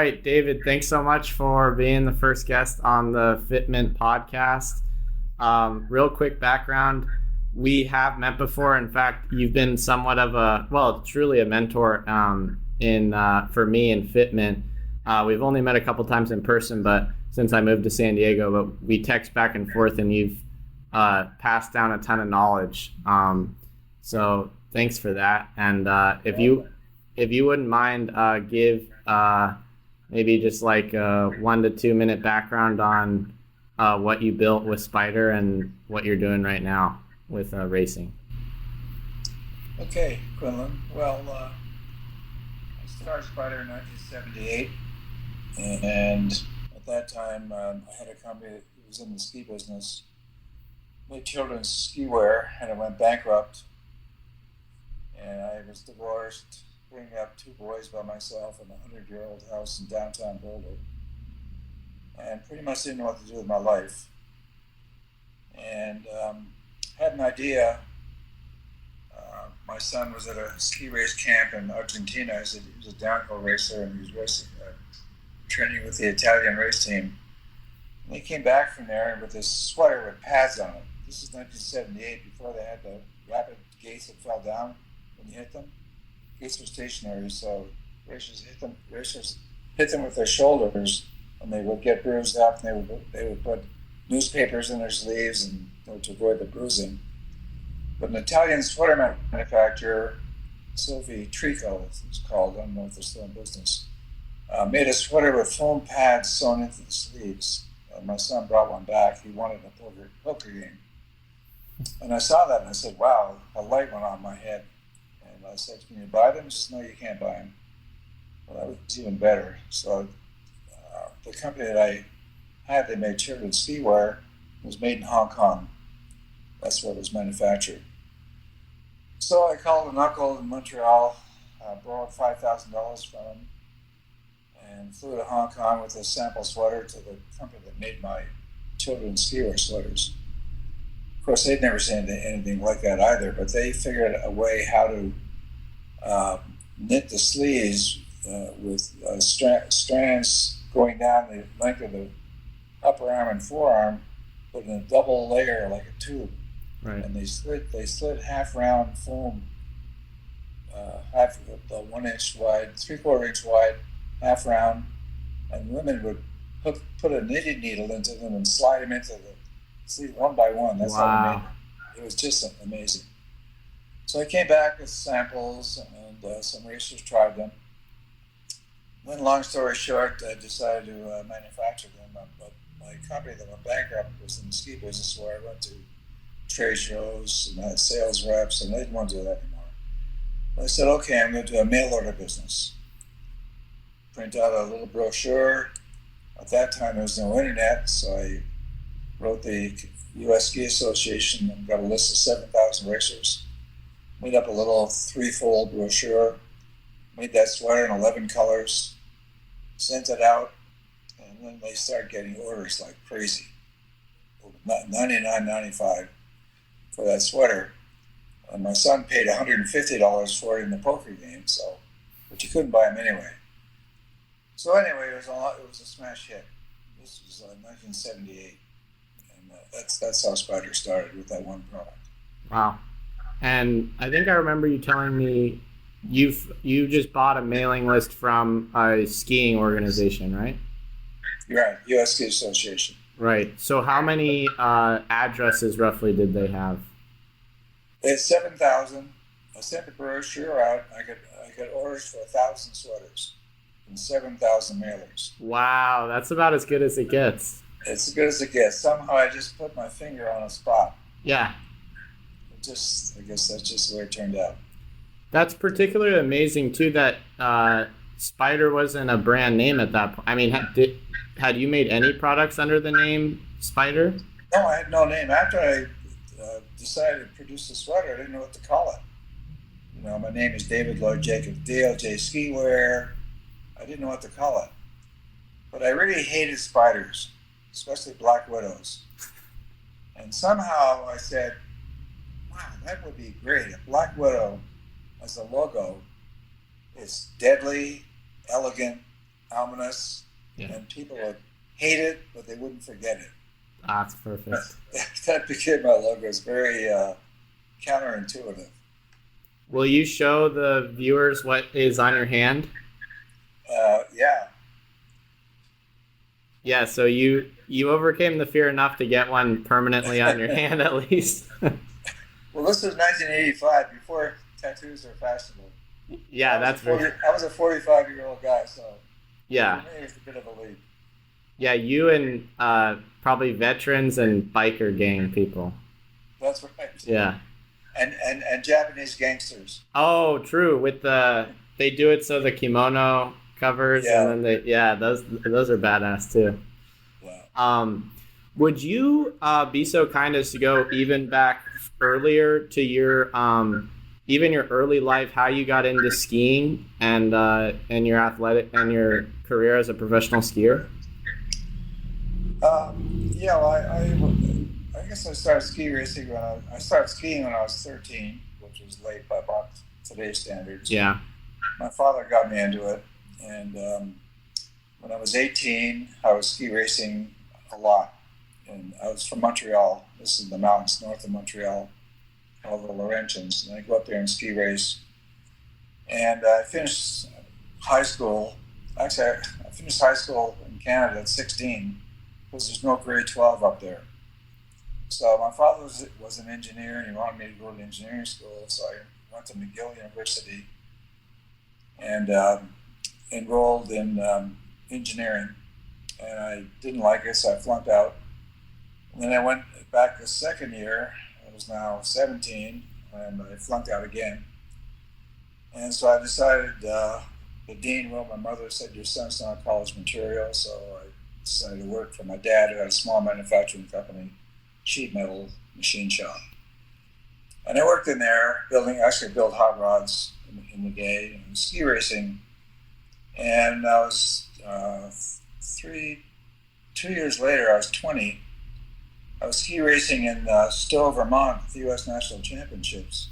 right, David, thanks so much for being the first guest on the Fitment podcast. Real quick background. We have met before. In fact, you've been somewhat of truly a mentor in for me in Fitment. We've only met a couple times in person, but since I moved to San Diego, but we text back and forth, and you've passed down a ton of knowledge. So thanks for that. And if you wouldn't mind, give maybe just like a 1 to 2 minute background on what you built with Spyder and what you're doing right now with racing. Okay, Quinlan. Well, I started Spyder in 1978, and at that time I had a company that was in the ski business, made children's ski wear, and it went bankrupt. And I was divorced, bringing up 2 boys by myself in a 100-year-old house in downtown Boulder, and pretty much didn't know what to do with my life. And had an idea. My son was at a ski race camp in Argentina. He was a downhill racer, and he was racing, training with the Italian race team. And he came back from there with this sweater with pads on it. This is 1978, before they had the rapid gates that fell down when you hit them. Gates were stationary, so racers hit them with their shoulders, and they would get bruised up, and they would put newspapers in their sleeves and to avoid the bruising. But an Italian sweater manufacturer, Silvi Trico, it's called, I don't know if they're still in business, made a sweater with foam pads sewn into the sleeves. My son brought one back. He wanted a poker game. And I saw that and I said, wow, a light went on my head. And I said, can you buy them? He said, no, you can't buy them. Well, that was even better. So the company that I had, they made children's ski wear, was made in Hong Kong. That's where it was manufactured. So I called an uncle in Montreal, borrowed $5,000 from him, and flew to Hong Kong with a sample sweater to the company that made my children's ski wear sweaters. Of course, they'd never seen anything like that either, but they figured a way how to knit the sleeves with strands going down the length of the upper arm and forearm, but in a double layer like a tube. Right. And they slid half round foam, half 1 inch wide, 3/4 inch wide, half round, and women would put a knitting needle into them and slide them into the sleeve one by one. That's how they made it. It was just amazing. So I came back with samples, and some racers tried them. Then, long story short, I decided to manufacture them. But my company that went bankrupt was in the ski business, where I went to trade shows and had sales reps, and they didn't want to do that anymore. I said, okay, I'm going to do a mail order business. Print out a little brochure. At that time, there was no internet, so I wrote the U.S. Ski Association and got a list of 7,000 racers. Made up a little 3-fold brochure. Made that sweater in 11 colors. Sent it out, and then they started getting orders like crazy. $99.95 for that sweater. And my son paid $150 for it in the poker game, but you couldn't buy them anyway. So anyway, it was a smash hit. This was 1978, and that's how Spyder started, with that one product. Wow. And I think I remember you telling me you just bought a mailing list from a skiing organization, right? You're right, U.S. Ski Association. Right. So how many addresses roughly did they have? They had 7,000. I sent the brochure out. I got orders for 1,000 sweaters and 7,000 mailers. Wow, that's about as good as it gets. It's as good as it gets. Somehow I just put my finger on a spot. Yeah. I guess that's just the way it turned out. That's particularly amazing too that Spyder wasn't a brand name at that point. I mean, had you made any products under the name Spyder? No, I had no name. After I decided to produce the sweater, I didn't know what to call it. You know, my name is David Lloyd Jacobs, DLJ Ski Wear. I didn't know what to call it. But I really hated spiders, especially black widows. And somehow I said, wow, that would be great. A black widow as a logo is deadly, elegant, ominous, Yeah. and people would hate it, but they wouldn't forget it. That's perfect. That became my logo. It's very counterintuitive. Will you show the viewers what is on your hand? Yeah. Yeah, so you overcame the fear enough to get one permanently on your hand at least. Well, this was 1985, before tattoos were fashionable. Yeah, that's very... I was a 45-year-old guy, so yeah. for me it was a bit of a leap. Yeah, you and probably veterans and biker gang people. That's right. Yeah. And Japanese gangsters. Oh, true. With they do it so the kimono covers, and then those are badass too. Wow. Would you be so kind as to go even back earlier to your even your early life, how you got into skiing and your athletic and your career as a professional skier? Yeah, well, I guess I started ski racing I started skiing when I was 13, which was late by about today's standards. Yeah. My father got me into it, and when I was 18, I was ski racing a lot. And I was from Montreal. This is the mountains north of Montreal, called the Laurentians. And I go up there and ski race. And I finished high school. Actually, I finished high school in Canada at 16, because there's no grade 12 up there. So my father was an engineer, and he wanted me to go to engineering school. So I went to McGill University and enrolled in engineering. And I didn't like it, so I flunked out. And then I went back the second year. I was now 17, and I flunked out again. And so I decided, the dean, well, my mother said, your son's not college material. So I decided to work for my dad, who had a small manufacturing company, sheet metal machine shop. And I worked in there, built hot rods in the day, and ski racing. And I was 2 years later, I was 20. I was ski racing in Stowe, Vermont, at the U.S. National Championships.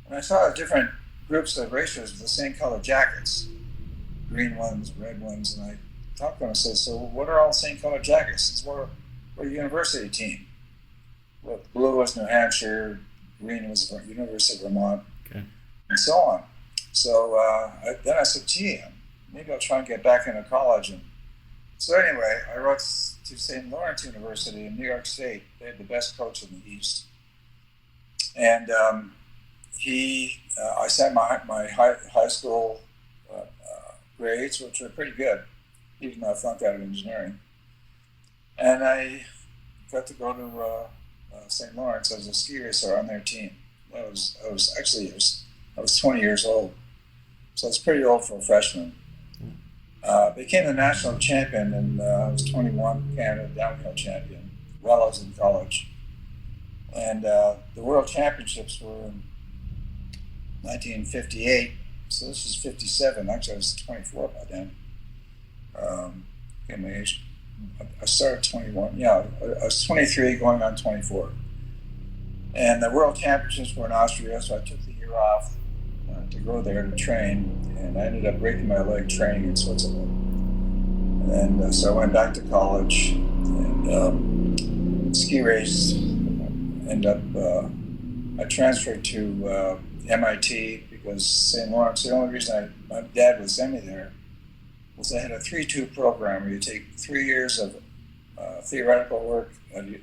And I saw different groups of racers with the same color jackets, green ones, red ones, and I talked to them and said, so what are all the same color jackets? It's we're a university team. Well, blue was New Hampshire, green was University of Vermont, and so on. So then I said, gee, maybe I'll try and get back into college. And so anyway, I wrote to St. Lawrence University in New York State. They had the best coach in the East. And I sent my high school grades, which were pretty good, even though I flunked out of engineering. And I got to go to St. Lawrence as a ski racer on their team. I was 20 years old, so it's pretty old for a freshman. Became the national champion, and I was 21, Canada downhill champion, while I was in college. And the World Championships were in 1958, so this is 57. Actually, I was 24 by then. My age. I started 21. Yeah, I was 23 going on 24. And the World Championships were in Austria, so I took the year off to go there to train, and I ended up breaking my leg training in Switzerland. And so I went back to college and ski raced. I transferred to MIT because St. Lawrence, the only reason my dad would send me there was I had a 3-2 program where you take 3 years of theoretical work at a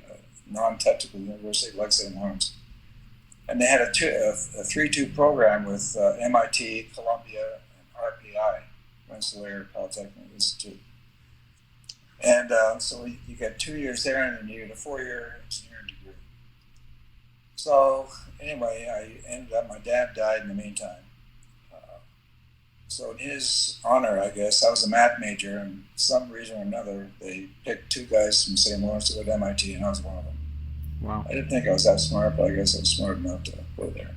non-technical university like St. Lawrence. And they had a 3-2 program with MIT, Columbia, and RPI, Rensselaer Polytechnic Institute. And so you get 2 years there, and then you get a 4-year engineering degree. So anyway, my dad died in the meantime. So in his honor, I guess, I was a math major, and for some reason or another, they picked 2 guys from St. Lawrence to go to MIT, and I was one of them. Wow. I didn't think I was that smart, but I guess I was smart enough to go there.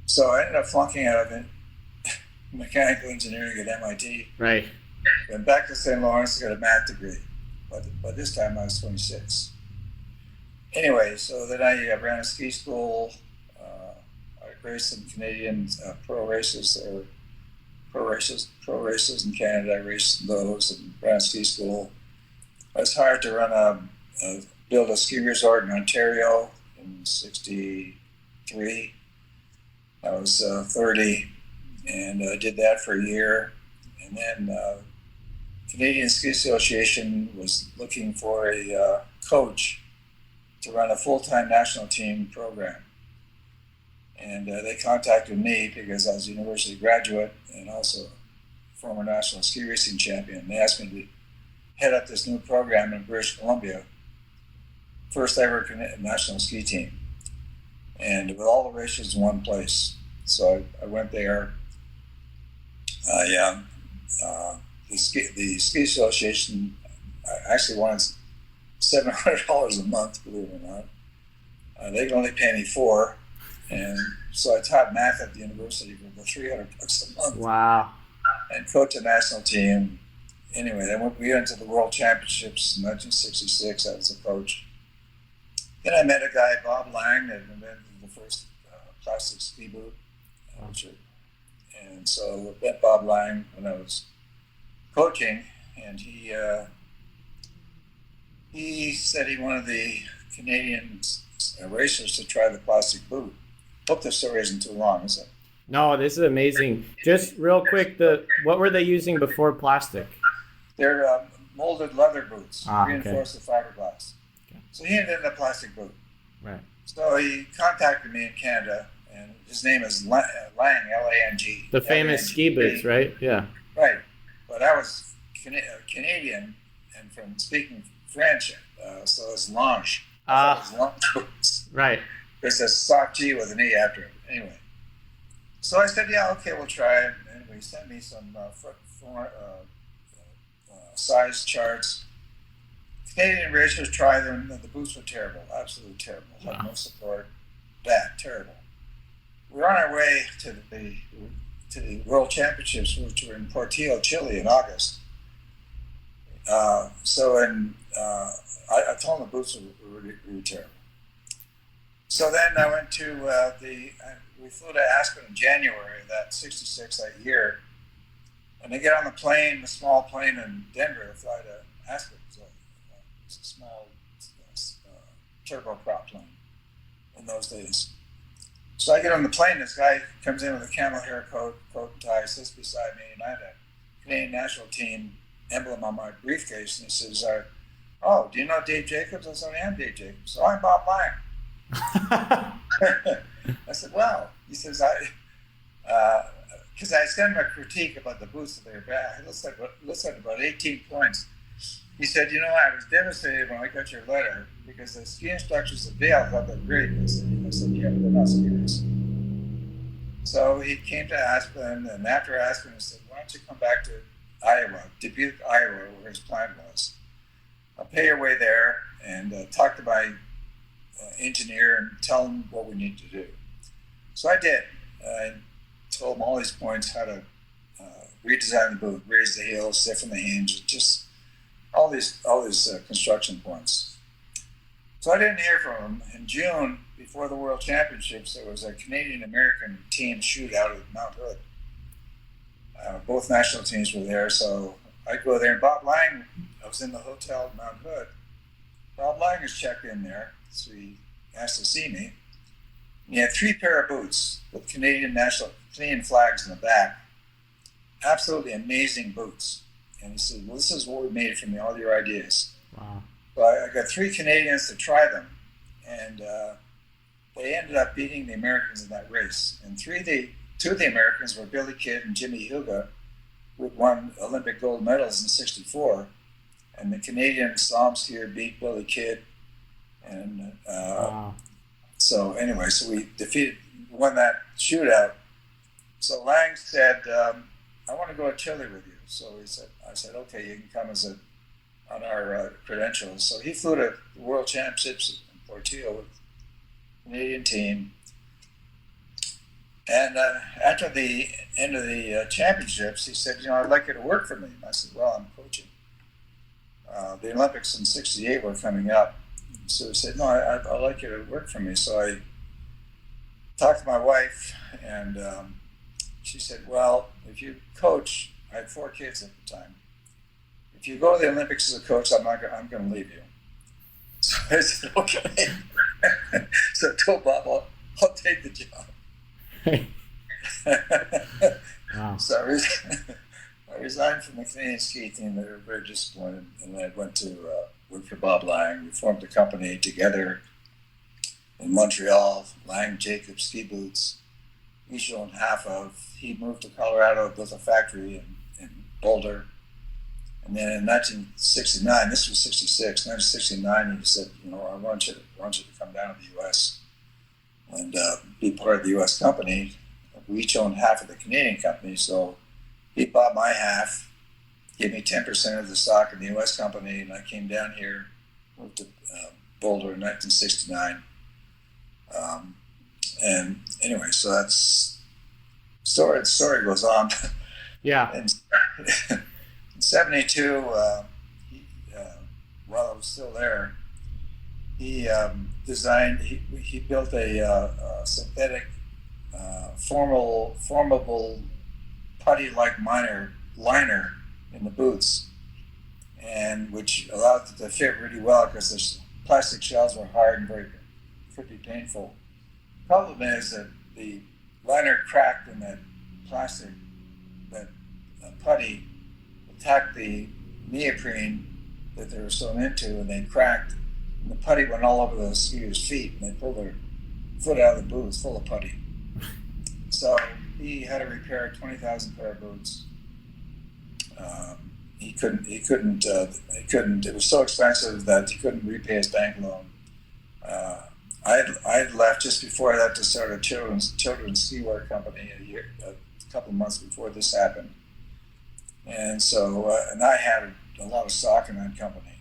So I ended up flunking out of it, mechanical engineering at MIT. Right. Went back to St. Lawrence to get a math degree, but by this time I was 26. Anyway, so then I ran a ski school. I raced some Canadian pro races. There were pro races in Canada. I raced those and ran a ski school. I was hired to run build a ski resort in Ontario in '63. I was 30, and I did that for a year. And then Canadian Ski Association was looking for a coach to run a full-time national team program. And they contacted me because I was a university graduate and also former national ski racing champion. They asked me to head up this new program in British Columbia, first ever national ski team, and with all the races in one place. So I went there. The ski association actually wanted $700 a month, believe it or not. They could only pay me $4, and so I taught math at the university for about $300 a month. Wow! And coached a national team. Anyway, then we went to the World Championships in 1966. I was a coach. Then I met a guy, Bob Lang, that invented the first plastic ski boot. And so I met Bob Lang when I was coaching, and he said he wanted the Canadian racers to try the plastic boot. Hope the story isn't too long, is it? No, this is amazing. Just real quick, what were they using before plastic? They're molded leather boots, reinforced with fiberglass. Okay. So he invented a plastic boot. Right. So he contacted me in Canada, and his name is Lang, L-A-N-G. The famous ski boots, right? Yeah. Right. But I was Canadian and from speaking French, so it's Lange. It's Lange boots. Right. There's a soft G with an E after it. Anyway. So I said, yeah, okay, we'll try it. Anyway, he sent me some size charts. Canadian racers tried them. The boots were terrible, absolutely terrible. Had no support. Bad, terrible. We were on our way to the World Championships, which were in Portillo, Chile, in August. I told them the boots were really terrible. So then I went to we flew to Aspen in January, that '66, that year. And they get on the plane, the small plane in Denver to fly to Aspen. It's a small turboprop plane in those days. So I get on the plane, this guy comes in with a camel hair coat and tie, sits beside me, and I had a Canadian national team emblem on my briefcase, and he says, oh, do you know Dave Jacobs? I said, I am Dave Jacobs. So I'm Bob Lang. I said, well, he says, because I sent him a critique about the boots that they were bad. It looks like about 18 points. He said, I was devastated when I got your letter because the ski instructors at Vail thought they were great. I said, yeah, but they're not skiers. So he came to Aspen, and after Aspen, he said, why don't you come back to Iowa, Dubuque, Iowa, where his plant was. I'll pay your way there and talk to my engineer and tell him what we need to do. So I did. I told him all these points, how to redesign the boot, raise the heel, stiffen the hinge, just all these construction points. So I didn't hear from him. In June, before the World Championships, there was a Canadian-American team shootout at Mount Hood. Both national teams were there, so I go there, and Bob Lang, I was in the hotel at Mount Hood. Bob Lang was checked in there, so he asked to see me. And he had 3 pair of boots with Canadian flags in the back. Absolutely amazing boots. And he said, well, this is what we made from all your ideas. Wow. So I got 3 Canadians to try them, and they ended up beating the Americans in that race. And 2 of the Americans were Billy Kidd and Jimmy Huga, who won Olympic gold medals in '64. And the Canadian slalom skier beat Billy Kidd. And wow. So we won that shootout. So Lang said, I want to go to Chile with you. So I said, okay, you can come on our credentials. So he flew to the World Championships in Portillo with the Canadian team. And after the end of the championships, he said, I'd like you to work for me. And I said, well, I'm coaching. The Olympics in '68 were coming up. So he said, no, I'd like you to work for me. So I talked to my wife, and she said, well, if you coach, I had 4 kids at the time. If you go to the Olympics as a coach, I'm going to leave you. So I said, okay. So I told Bob, I'll take the job. Wow. So I resigned from the Canadian ski team. They were very disappointed. And I went to work for Bob Lang. We formed a company together in Montreal, Lang Jacobs Ski Boots. Each owned half of. He moved to Colorado, built a factory in Boulder. And then in 1969, this was 66, 1969, he said, I want you to come down to the U.S. and be part of the U.S. company. We each owned half of the Canadian company, so he bought my half, gave me 10% of the stock in the U.S. company, and I came down here, moved to Boulder in 1969. And anyway, so that's the story goes on. Yeah. And in 72, while I was still there, he designed, he built a synthetic, formable putty-like liner in the boots, and which allowed it to fit really well because the plastic shells were hard and pretty painful. The problem is that the liner cracked in that plastic, that putty attacked the neoprene that they were sewn into, and they cracked. And the putty went all over the skiers' feet, and they pulled their foot out of the boots full of putty. So he had to repair 20,000 pair of boots. He couldn't. It was so expensive that he couldn't repay his bank loan. I had left just before that to start a children's ski wear company a couple of months before this happened. And so, and I had a lot of stock in that company.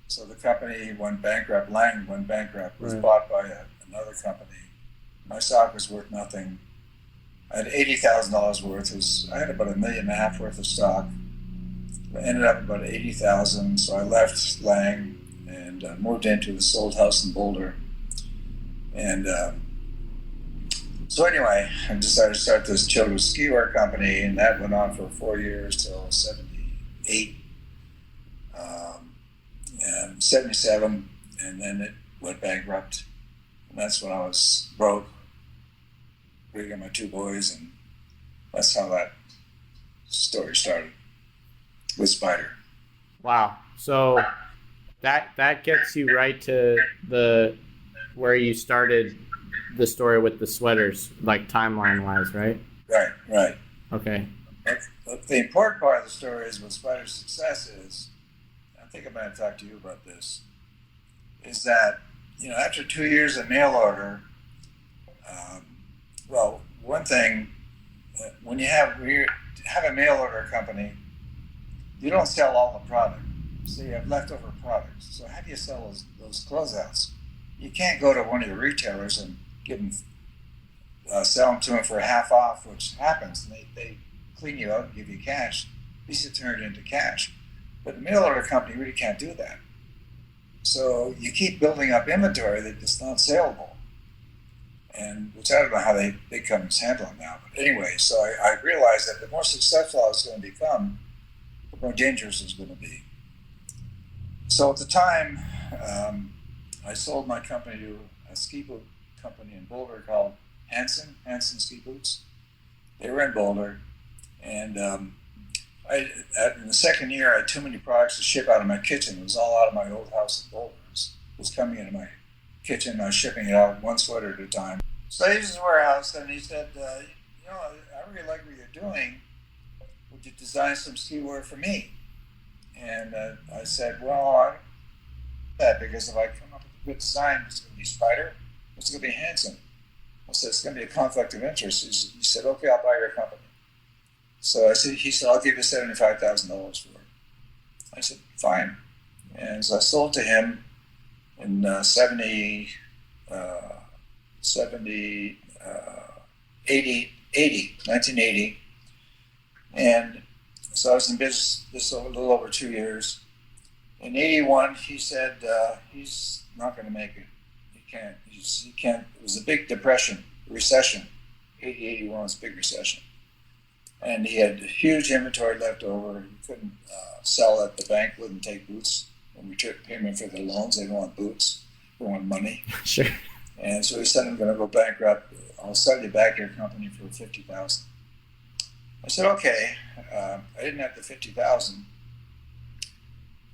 So the company went bankrupt. Lang went bankrupt. Was bought by another company. My stock was worth nothing. I had $80,000 worth. I had about $1.5 million worth of stock. I ended up about $80,000. So I left Lang and moved into the sold house in Boulder. And so anyway, I decided to start this children's ski wear company, and that went on for 4 years till 78, and 77, and then it went bankrupt. And that's when I was broke, bringing my 2 boys, and that's how that story started with Spyder. Wow. So that gets you right to where you started the story with the sweaters, like timeline wise, right? Right. Okay. The important part of the story is what Spyder's success is. I think I'm going to talk to you about this. Is that after 2 years of mail order, one thing, when you have a mail order company, you don't sell all the product, so you have leftover products. So how do you sell those closeouts? You can't go to one of the retailers and sell them to them for half off, which happens. And they clean you out and give you cash. At least you turn it into cash. But the mail order company really can't do that. So you keep building up inventory that is not saleable. And which I don't know how big companies handle it now. But anyway, so I realized that the more successful I was going to become, the more dangerous it was going to be. So at the time, I sold my company to a ski boot company in Boulder called Hansen Ski Boots. They were in Boulder, and in the second year, I had too many products to ship out of my kitchen. It was all out of my old house in Boulder. It was coming into my kitchen. I was shipping it out one sweater at a time. So I used his warehouse, and he said, I really like what you're doing. Would you design some ski wear for me? And I said, well, because if I come up with a good design, it's going to be Spyder, it's going to be Hansen. I said, it's going to be a conflict of interest. He said, okay, I'll buy your company. So he said, I'll give you $75,000 for it. I said, fine. And so I sold to him in 1980. And so I was in business a little over 2 years. In 81, he said he's not going to make it. He can't. It was a big recession. 80, 81 was a big recession. and he had huge inventory left over. He couldn't sell it. The bank wouldn't take boots when we took payment for the loans. They don't want boots. They want money. Sure. And so he said, "I'm going to go bankrupt. I'll sell you back your company for $50,000." I said, "Okay." I didn't have the $50,000,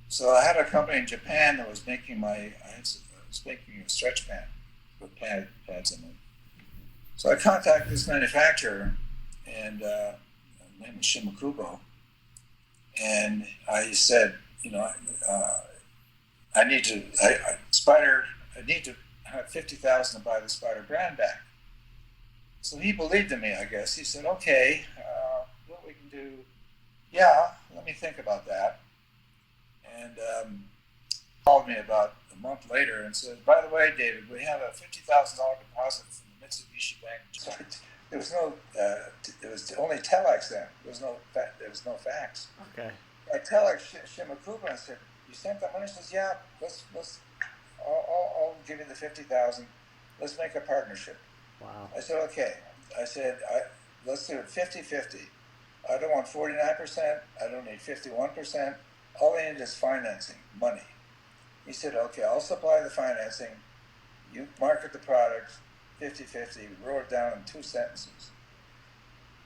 so I had a company in Japan that was making I was making a stretch pant with pads in it. So I contacted this manufacturer, and his name is Shimakubo, and I said, I need to, Spyder, I need to have 50,000 to buy the Spyder brand back. So he believed in me, I guess. He said, "Okay, what we can do, yeah, let me think about that." And called me about a month later and said, "By the way, David, we have a $50,000 deposit from the Mitsubishi Bank." So there was no, it was only telex then. There was no fax. Okay. I telex Shimakuba and said, "You sent the money?" He says, "Yeah, I'll give you the 50,000. Let's make a partnership." Wow. I said, "Okay." I said, "Let's do it 50-50. I don't want 49%. I don't need 51%. All I need is financing, money." He said, "Okay, I'll supply the financing. You market the product 50-50. We wrote it down in 2 sentences."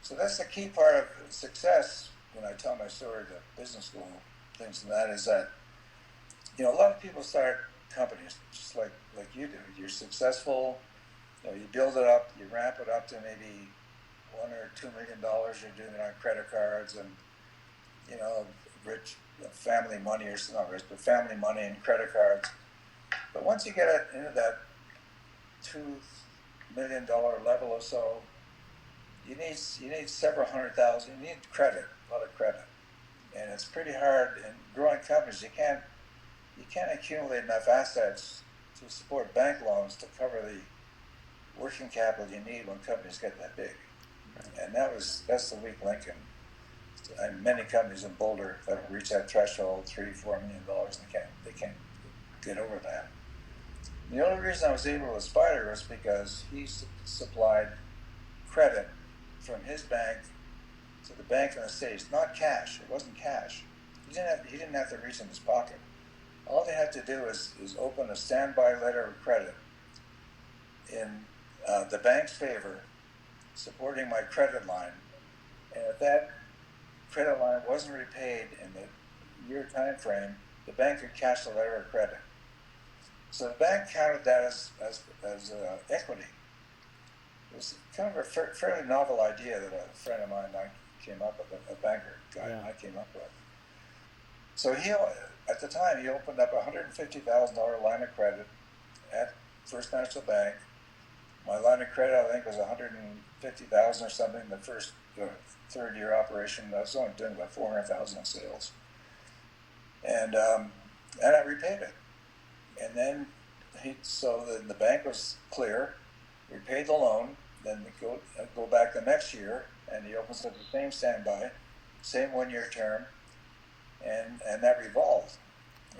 So that's the key part of success when I tell my story to business school, things, and that is that, a lot of people start companies just like you do. You're successful. You build it up, you ramp it up to maybe $1 or $2 million. You're doing it on credit cards and, rich family money, or not rich, but family money and credit cards. But once you get it into that $2 million level or so, you need several hundred thousand. You need credit, a lot of credit, and it's pretty hard in growing companies. You can't accumulate enough assets to support bank loans to cover the working capital you need when companies get that big. And that's the weak link in many companies in Boulder that have reached that threshold, $3-4 million, and they can't get over that. The only reason I was able to Spyder was because he supplied credit from his bank to the bank in the States, not cash. It wasn't cash. He didn't have to reach in his pocket. All they had to do is open a standby letter of credit in the bank's favor, supporting my credit line. And if that credit line wasn't repaid in the year time frame, the bank could cash the letter of credit. So the bank counted that as equity. It was kind of a fairly novel idea that a friend of mine and I came up with, a banker guy and I came up with. So at the time, he opened up a $150,000 line of credit at First National Bank. My line of credit, I think, was $150,000 or something. The first third year operation, I was only doing about $400,000 in sales, and I repaid it. And then the bank was clear. We paid the loan. Then we go back the next year, and he opens up the same standby, same 1-year term, and that revolved.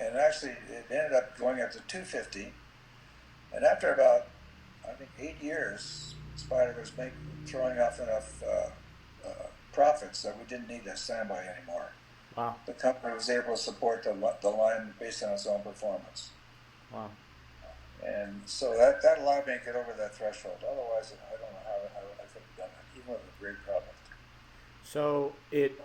And actually, it ended up going up to $250. And after about, I think, 8 years, Spyder was throwing off enough profits that we didn't need that standby anymore. Wow. The company was able to support the line based on its own performance. Wow. And so that allowed me to get over that threshold. Otherwise, I don't know how I could have done it, even with a great product. So it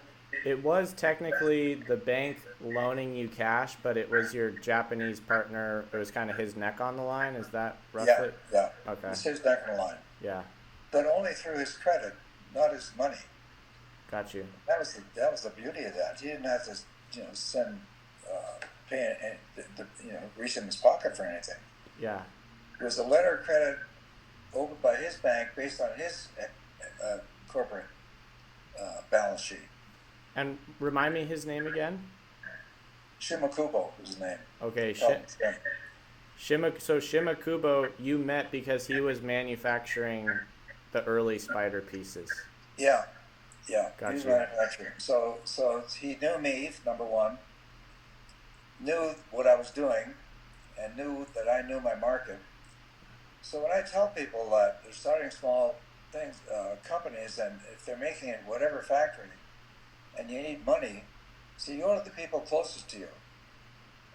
was technically the bank loaning you cash, but it was your Japanese partner. It was kind of his neck on the line. Is that roughly? Yeah. Okay. It's his neck on the line. Yeah. But only through his credit, not his money. Got you. That was the beauty of that. He didn't have to, send, pay, reach in his pocket for anything. Yeah. It was a letter of credit opened by his bank based on his corporate balance sheet. And remind me his name again? Shimakubo was his name. Okay. So Shimakubo, you met because he was manufacturing the early Spyder pieces. Yeah. Gotcha. He was manufacturing. So he knew me, number one, knew what I was doing, and knew that I knew my market. So when I tell people that they're starting small, things, companies, and if they're making it whatever factory, and you need money, so you go to the people closest to you,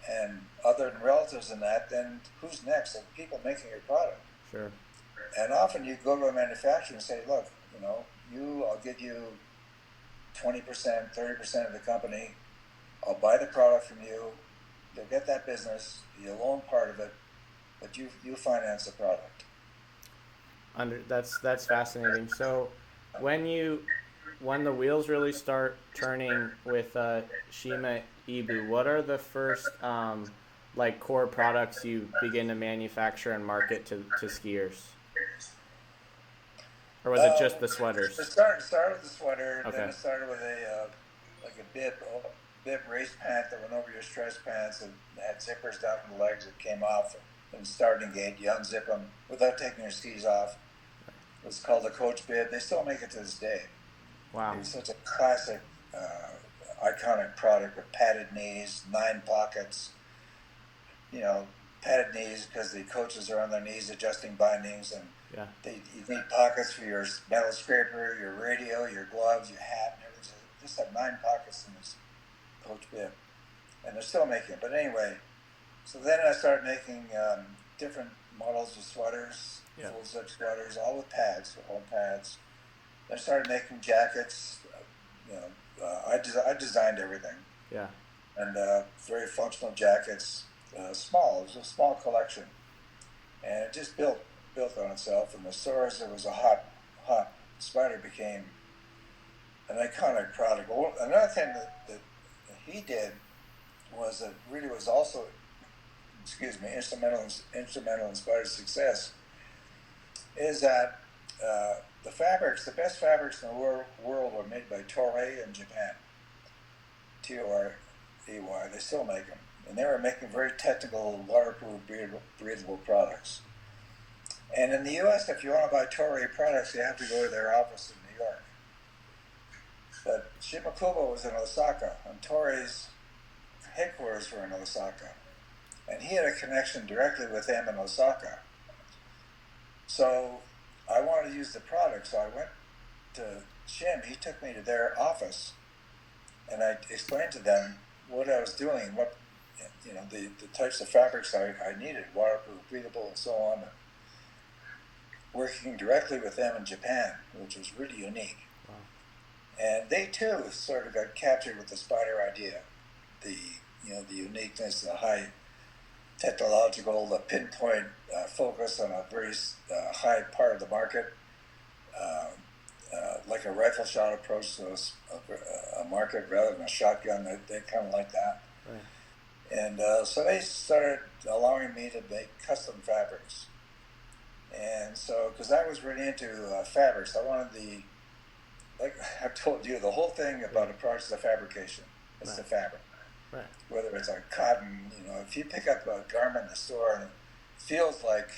and other than relatives and that, then who's next? The people making your product. Sure. And often you go to a manufacturer and say, look, I'll give you 20%, 30% of the company. I'll buy the product from you. You'll get that business. You'll own part of it, but you finance the product. That's fascinating. So, when the wheels really start turning with Shima Ibu, what are the first like core products you begin to manufacture and market to skiers? Or was it just the sweaters? It started with the sweater. Okay. Then it started with a like a bib race pant that went over your stretch pants and had zippers down the legs that came off. And starting gate, you unzip them without taking your skis off. It was called the Coach bib. They still make it to this day. Wow. It was such a classic, iconic product with padded knees, 9 pockets. Padded knees because the coaches are on their knees adjusting bindings, and yeah, you need pockets for your metal scraper, your radio, your gloves, your hat, and everything. Just have 9 pockets in this Coach bib, and they're still making it. But anyway, so then I started making different models of sweaters, full zip sweaters, all with pads, all pads. I started making jackets. I designed everything. Yeah. And very functional jackets. Small. It was a small collection, and it just built on itself. In the stores, it was a hot. Spyder became an iconic product. Another thing that he did was that really was also, instrumental in Spyder's success. Is that the best fabrics in the world were made by Toray in Japan. Torey, they still make them. And they were making very technical, waterproof, breathable products. And in the U.S., if you want to buy Toray products, you have to go to their office in New York. But Shimakubo was in Osaka, and Toray's headquarters were in Osaka. And he had a connection directly with them in Osaka. So I wanted to use the product, so I went to Shim. He took me to their office, and I explained to them what I was doing, what the types of fabrics I needed, waterproof, breathable, and so on. Working directly with them in Japan, which was really unique. Wow. And they too sort of got captured with the Spyder idea, the uniqueness, the high technological, the pinpoint focus on a very high part of the market, like a rifle shot approach to a market rather than a shotgun. They kind of like that. Right. And so they started allowing me to make custom fabrics. And so, because I was really into fabrics, I wanted like I've told you, the whole thing about a product is the fabrication. It's the fabric. Right. Whether it's like cotton, if you pick up a garment in the store and it feels like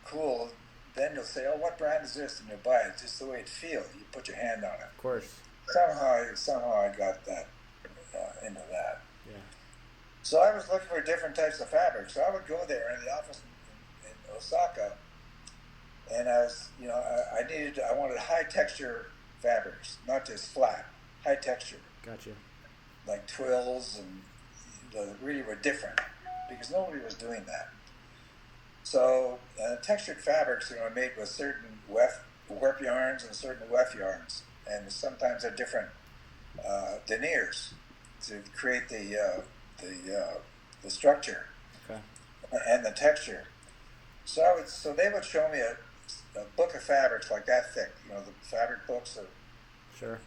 cool, then you'll say, oh, what brand is this? And you'll buy it just the way it feels. You put your hand on it. Of course. Somehow I got that into that. Yeah. So I was looking for different types of fabrics. So I would go there in the office in Osaka, and I was, I wanted high texture fabrics, not just flat, high texture. Gotcha. Like twills, and really were different because nobody was doing that. So textured fabrics are made with certain warp yarns and certain weft yarns, and sometimes they're different deniers to create the structure. Okay. And the texture. So they would show me a book of fabrics like that thick, the fabric books. Sure.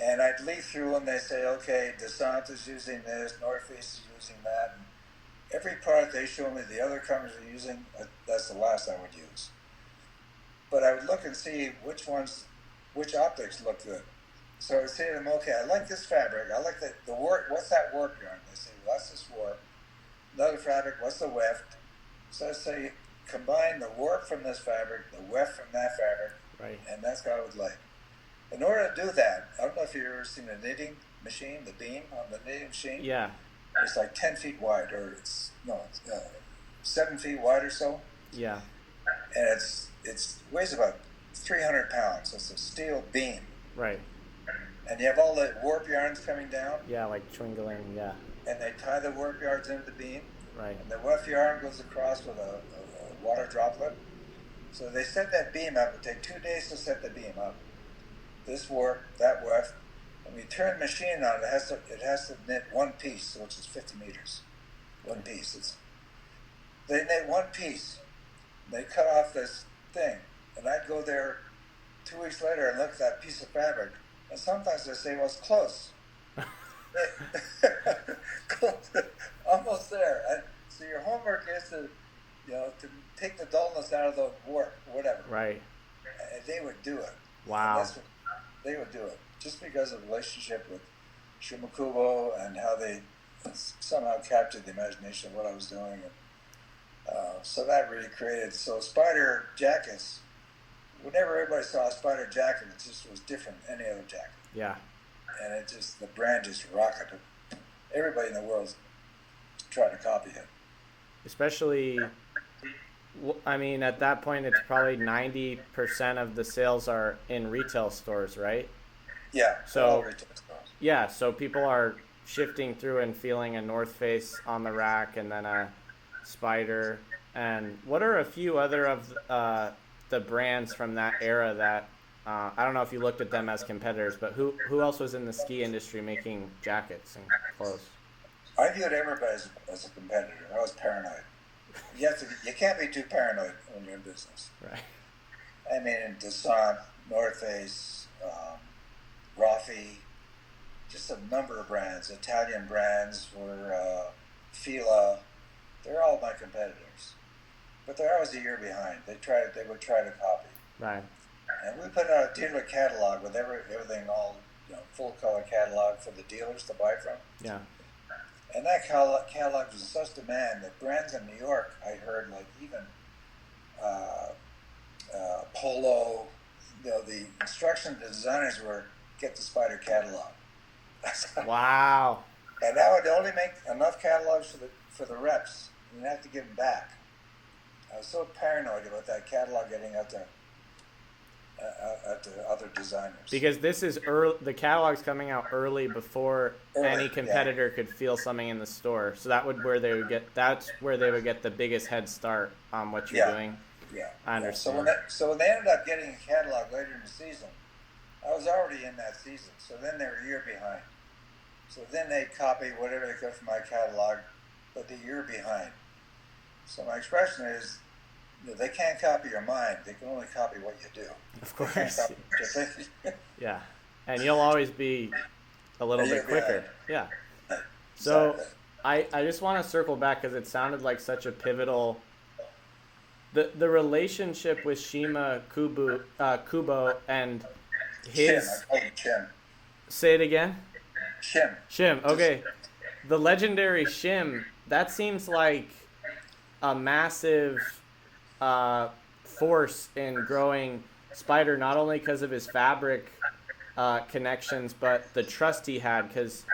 And I'd leaf through them. They say, okay, Descente is using this, North Face is using that. And every product they show me, the other companies are using, that's the last I would use. But I would look and see which optics look good. So I would say to them, okay, I like this fabric. I like the warp. What's that warp yarn? They say, well, that's this warp. Another fabric, what's the weft? So I say, combine the warp from this fabric, the weft from that fabric, right. And that's what I would like. In order to do that, I don't know if you've ever seen a knitting machine, the beam on the knitting machine. Yeah. It's like 10 feet wide, or it's 7 feet wide or so. Yeah. And it's it weighs about 300 pounds. It's a steel beam. Right. And you have all the warp yarns coming down. Yeah, like twinkling, yeah. And they tie the warp yarns into the beam. Right. And the weft yarn goes across with a water droplet. So they set that beam up. It would take 2 days to set the beam up. This warp, that weft. When you turn the machine on, it has to knit one piece, which is 50 meters. One piece. They knit one piece. They cut off this thing. And I'd go there 2 weeks later and look at that piece of fabric. And sometimes they say, well, it's close. Close. Almost there. So your homework is to take the dullness out of the work, whatever. Right. And they would do it. Wow. They would do it. Just because of the relationship with Shimakubo and how they somehow captured the imagination of what I was doing. And, so that really created, so Spyder jackets, whenever everybody saw a Spyder jacket, it just was different than any other jacket. Yeah. And the brand just rocketed. Everybody in the world tried to copy it. Especially, I mean, at that point, it's probably 90% of the sales are in retail stores, right? Yeah. So, retail stores. Yeah, so people are shifting through and feeling a North Face on the rack and then a Spyder. And what are a few other of the brands from that era that, I don't know if you looked at them as competitors, but who else was in the ski industry making jackets and clothes? I viewed everybody as a competitor. I was paranoid. You can't be too paranoid when you're in business. Right. I mean, Descent, North Face, Raffi, just a number of brands. Italian brands were Fila. They're all my competitors, but they're always a year behind. They would try to copy. Right. And we put out a dealer catalog with everything all full color catalog for the dealers to buy from. Yeah. And that catalog was in such demand that brands in New York, I heard, like even Polo, the instruction to designers were get the Spyder catalog. Wow. And that would only make enough catalogs for the reps. You'd have to give them back. I was so paranoid about that catalog getting out to other designers. Because this is early, the catalog's coming out early before any competitor could feel something in the store. So that's where they would get the biggest head start on what you're doing. Yeah. I understand. So when they ended up getting a catalog later in the season, I was already in that season. So then they were a year behind. So then they copied whatever they could from my catalog, but the year behind. So my expression is, they can't copy your mind. They can only copy what you do. Of course. Yeah. And you'll always be a little bit quicker. Yeah. So exactly. I just want to circle back because it sounded like such a pivotal... The relationship with Kubo and his... Shim. I call him Shim. Say it again? Shim. Okay. The legendary Shim, that seems like a massive... force in growing Spyder, not only because of his fabric connections, but the trust he had. Because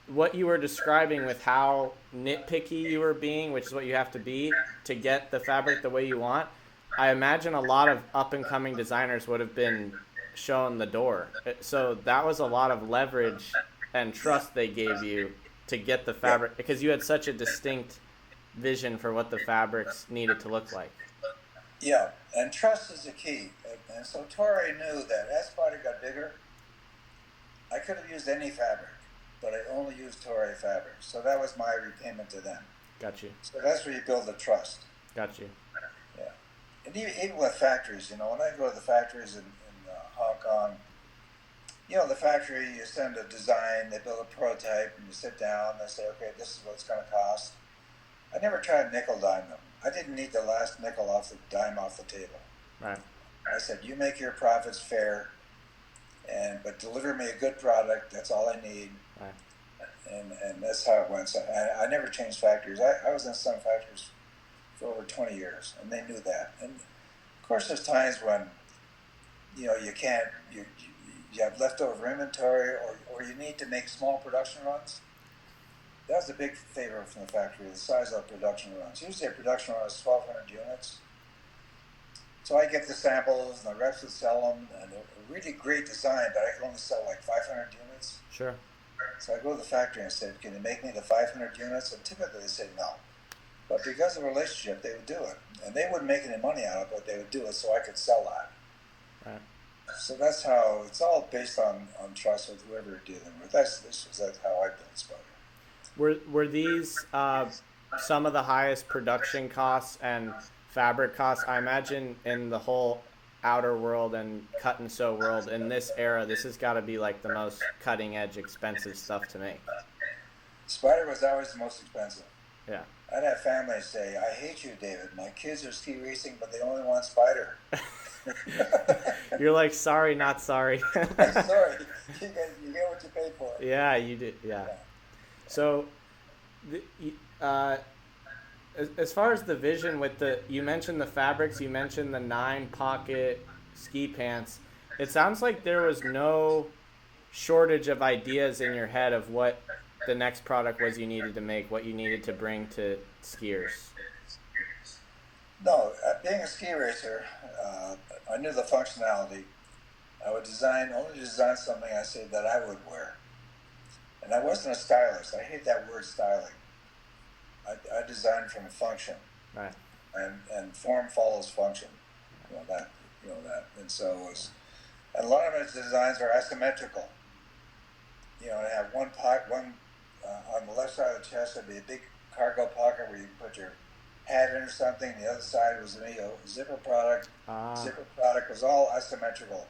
what you were describing with how nitpicky you were being, which is what you have to be to get the fabric the way you want, I imagine a lot of up-and-coming designers would have been shown the door. So that was a lot of leverage and trust they gave you to get the fabric, because you had such a distinct vision for what the fabrics needed to look like. Yeah, and trust is the key. And so Torrey knew that as Spyder got bigger, I could have used any fabric, but I only used Torrey fabric. So that was my repayment to them. Got you. So that's where you build the trust. Got you. Yeah. And even with factories, when I go to the factories in Hong Kong, the factory, you send a design, they build a prototype, and you sit down, they say, okay, this is what it's going to cost. I never tried nickel dime them. I didn't need the last nickel off the table. Right. I said, you make your profits fair, but deliver me a good product. That's all I need. Right. And that's how it went. So I never changed factories. I was in some factories for over 20 years, and they knew that. And of course, there's times when you can't. You have leftover inventory, or you need to make small production runs. That was a big favor from the factory, the size of production runs. Usually a production run is 1,200 units. So I get the samples, and the reps would sell them, and they're a really great design, but I could only sell like 500 units. Sure. So I go to the factory and said, "Can you make me the 500 units?" And typically they say no. But because of the relationship, they would do it. And they wouldn't make any money out of it, but they would do it so I could sell that. Right. So that's how, it's all based on trust with whoever you're dealing with. That's how I built Spyder. Were these some of the highest production costs and fabric costs? I imagine in the whole outer world and cut and sew world in this era, this has got to be like the most cutting edge, expensive stuff to make. Spyder was always the most expensive. Yeah. I'd have families say, "I hate you, David. My kids are ski racing, but they only want Spyder." You're like, sorry, not sorry. I'm sorry. You get what you pay for. Yeah, you did. Yeah. So, as far as the vision with you mentioned the fabrics, you mentioned the 9-pocket ski pants. It sounds like there was no shortage of ideas in your head of what the next product was you needed to make, what you needed to bring to skiers. No, being a ski racer, I knew the functionality. I would only design something I said that I would wear. And I wasn't a stylist. I hate that word styling. I designed from function. Right. And form follows function. You know that. And so and a lot of its designs are asymmetrical. You know, I have one on the left side of the chest would be a big cargo pocket where you put your hat in or something. The other side was a zipper product. Zipper product was all asymmetrical.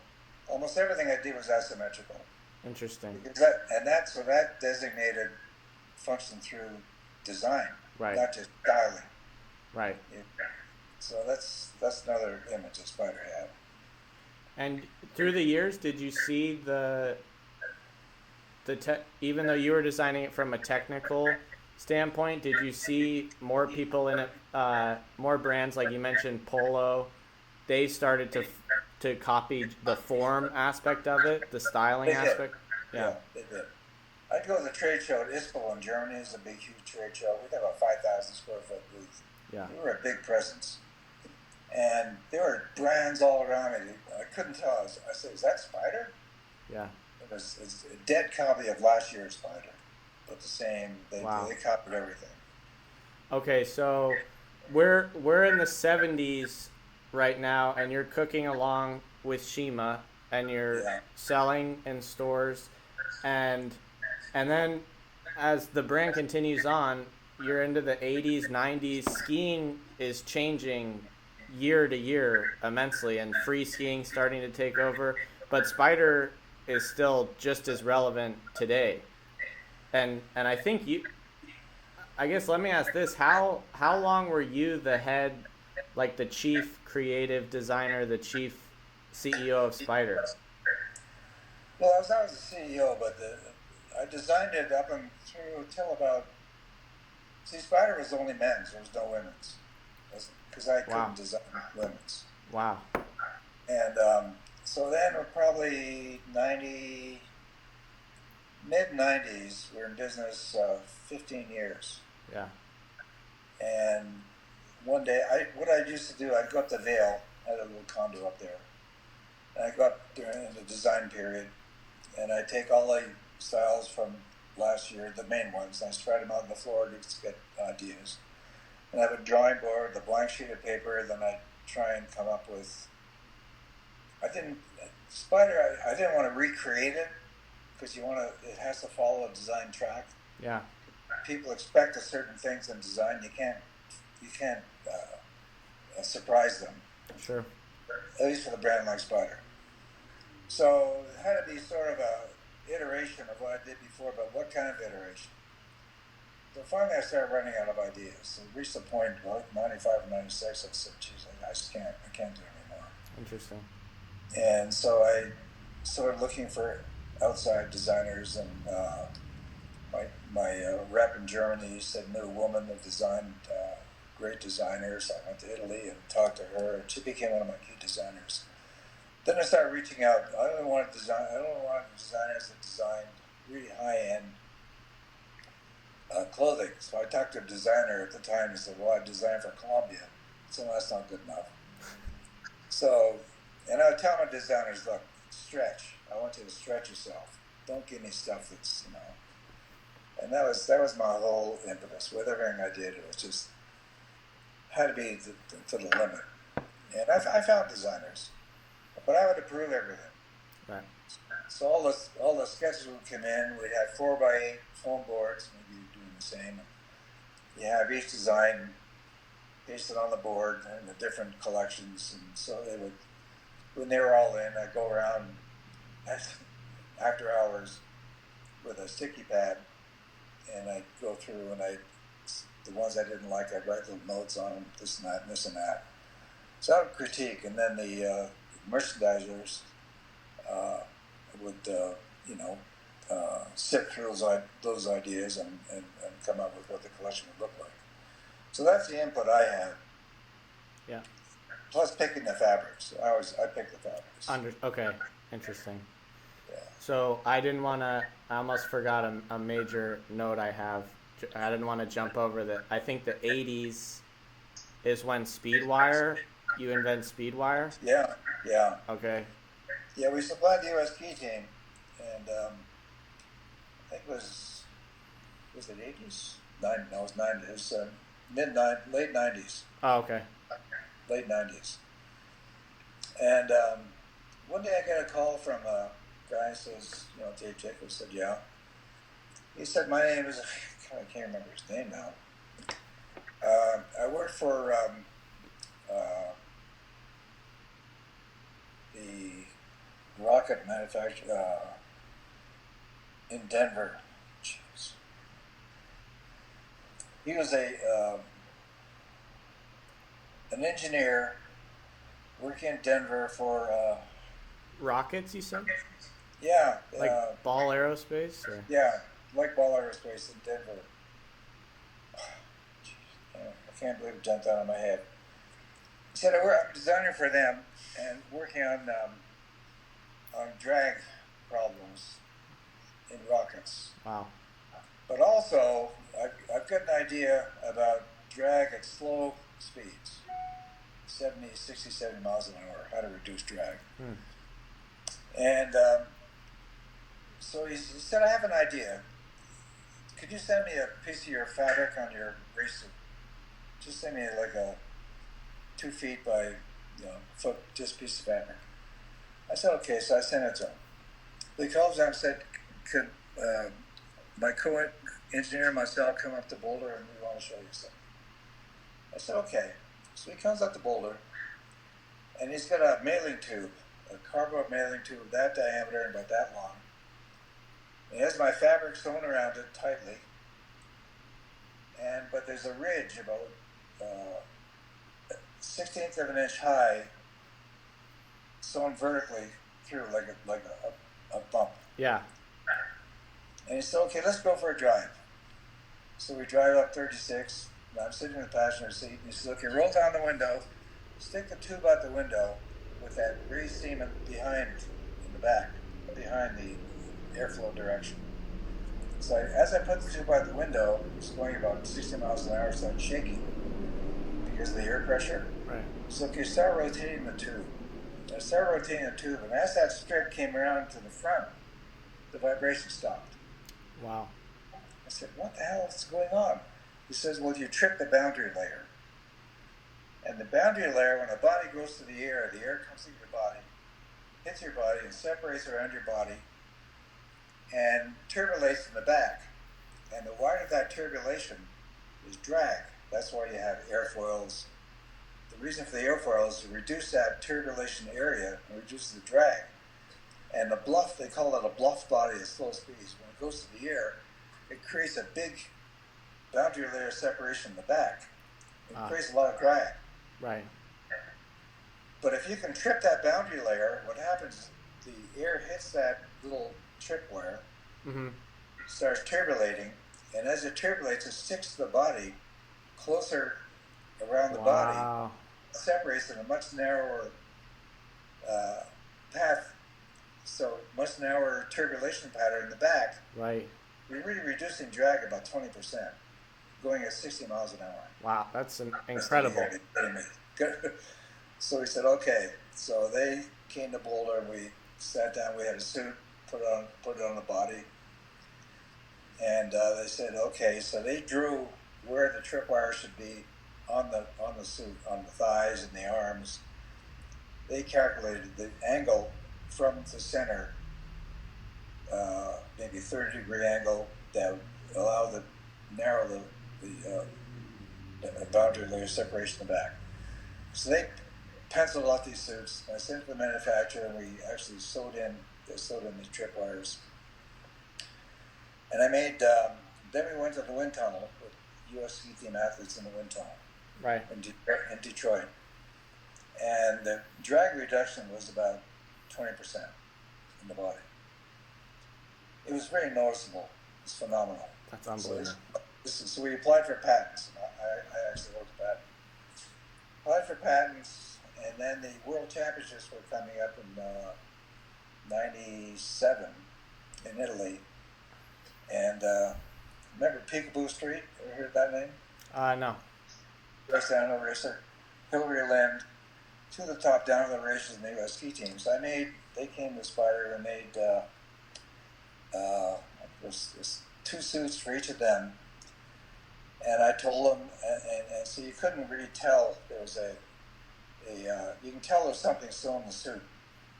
Almost everything I did was asymmetrical. Interesting. So that designated function through design, right, not just styling. Right. Yeah. So that's another image that Spyder had. And through the years, did you see even though you were designing it from a technical standpoint, did you see more people in it, more brands like you mentioned, Polo? They started to copy the form aspect of it, the styling aspect. Yeah, they did. I'd go to the trade show at ISPO in Germany. It's a big, huge trade show. We had about 5,000 square foot booth. Yeah, we were a big presence, and there were brands all around me. I couldn't tell. I said, "Is that Spyder?" Yeah. It's a dead copy of last year's Spyder, but the same. They copied everything. Okay, so we're in the 70s right now, and you're cooking along with Shima, and you're selling in stores, and then as the brand continues on, you're into the 80s, 90s. Skiing is changing year to year immensely, and free skiing starting to take over, but Spyder is still just as relevant today. And I think I guess let me ask this, how long were you the head, like the chief creative designer, the chief CEO of Spyder? Well, I was always the CEO, but I designed it up until about, Spyder was only men's, there was no women's, because I couldn't design women's. Wow. And so then we're probably mid-90s, we're in business 15 years. Yeah. And one day, what I used to do, I'd go up to Vail, I had a little condo up there, and I'd go up during the design period, and I'd take all the styles from last year, the main ones, and I spread them out on the floor to get ideas. And I have a drawing board, the blank sheet of paper, then I'd try and come up with, Spyder, I didn't want to recreate it, because it has to follow a design track. Yeah. People expect certain things in design. You can't surprise them. Sure. At least for the brand like Spyder. So it had to be sort of a iteration of what I did before, but what kind of iteration? So finally I started running out of ideas. So it reached the point, 95 or 96, I said, geez, I can't do it anymore. Interesting. And so I started looking for outside designers, and my rep in Germany said, knew a woman that designed great designers. I went to Italy and talked to her, and she became one of my key designers. Then I started reaching out. I don't want designers that designed really high-end clothing. So I talked to a designer at the time and said, well, I designed for Columbia. So that's not good enough. So, and I would tell my designers, look, stretch. I want you to stretch yourself. Don't give me stuff that's, And that was my whole impetus. With everything I did, it was just had to be to the limit. And I found designers, but I would approve everything. Right. So all the sketches would come in. We'd have 4x8 foam boards. Maybe you're doing the same. You have each design pasted on the board and the different collections, and so they would. When they were all in, I'd go around after hours with a sticky pad, and I'd go through and the ones I didn't like, I'd write little notes on them, this and that, and this and that. So I would critique, and then the merchandisers would, sift through those ideas and come up with what the collection would look like. So that's the input I had. Yeah. Plus picking the fabrics. I pick the fabrics. Okay, interesting. Yeah. So I almost forgot a major note I have. I didn't want to jump over that. I think the 80s is when Speedwire, you invent Speedwire? Yeah. Okay. Yeah, we supplied the U.S. key team, and I think it was it 80s? No, it was 90s. It was late 90s. Oh, okay. Late 90s. And one day I got a call from a guy who says, Dave Jacobs said, yeah. He said, my name is, I can't remember his name now. I work for the rocket manufacturer in Denver. Jeez. He was an engineer working in Denver for Rockets, you said? Yeah. Like Ball Aerospace? Or? Yeah, like Ball Aerospace in Denver. I can't believe it jumped out of my head. He said, I'm a designer for them and working on drag problems in rockets. Wow. But also, I've got an idea about drag at slow speeds, 60, 70 miles an hour, how to reduce drag. And so he said, I have an idea. Could you send me a piece of your fabric on your racer? Just send me like a 2 feet by foot, just piece of fabric. I said, okay, so I sent it to him. He calls down and said, could my co-engineer and myself come up to Boulder and we want to show you something. I said, okay. So he comes up to Boulder and he's got a mailing tube, a cardboard mailing tube that diameter and about that long. He has my fabric sewn around it tightly, but there's a ridge about 1/16 of an inch high, sewn vertically through like a bump. Yeah. And he said, okay, let's go for a drive. So we drive up 36. I'm sitting in the passenger seat. And he says, okay, roll down the window, stick the tube out the window with that grease seam behind in the back, behind the airflow direction. So as I put the tube out the window, it's going about 60 miles an hour, so it's shaking because of the air pressure. Right. So okay, start rotating the tube. I started rotating the tube, and as that strip came around to the front, the vibration stopped. Wow. I said, what the hell is going on? He says, well, you trip the boundary layer. And the boundary layer, when a body goes to the air comes into your body, hits your body, and separates around your body, and turbulates in the back. And the wide of that turbulation is drag. That's why you have airfoils. The reason for the airfoil is to reduce that turbulation area and reduce the drag. And the bluff, they call it a bluff body at slow speeds. When it goes to the air, it creates a big boundary layer separation in the back. It creates a lot of drag. Right. But if you can trip that boundary layer, what happens is the air hits that little tripwire, starts turbulating, and as it turbulates, it sticks to the body closer around the body, separates in a much narrower path, so much narrower turbulation pattern in the back. Right. You're really reducing drag about 20%, going at 60 miles an hour. Wow, that's incredible. So we said, okay. So they came to Boulder. We sat down. We had a suit put it on the body, and they said, okay. So they drew where the tripwire should be on the suit, on the thighs and the arms. They calculated the angle from the center, maybe 30-degree angle that would allow the narrow the boundary layer separation in the back. So they penciled out these suits. I sent it to the manufacturer, and we actually sewed in these tripwires. And I made. Then we went to the wind tunnel with U.S. ski team athletes in the wind tunnel, Right. in Detroit, and the drag reduction was about 20% in the body. It was very noticeable. It's phenomenal. That's unbelievable. So we applied for patents. I actually wrote the patent. Applied for patents, and then the World Championships were coming up in '97 in Italy. And remember Peekaboo Street? Ever heard that name? No. Race down the racer, Hillary Lind, to the top down of the races in the U.S. ski teams. They came to Spyder and made two suits for each of them. And I told them, and so you couldn't really tell there was you can tell there's something still in the suit,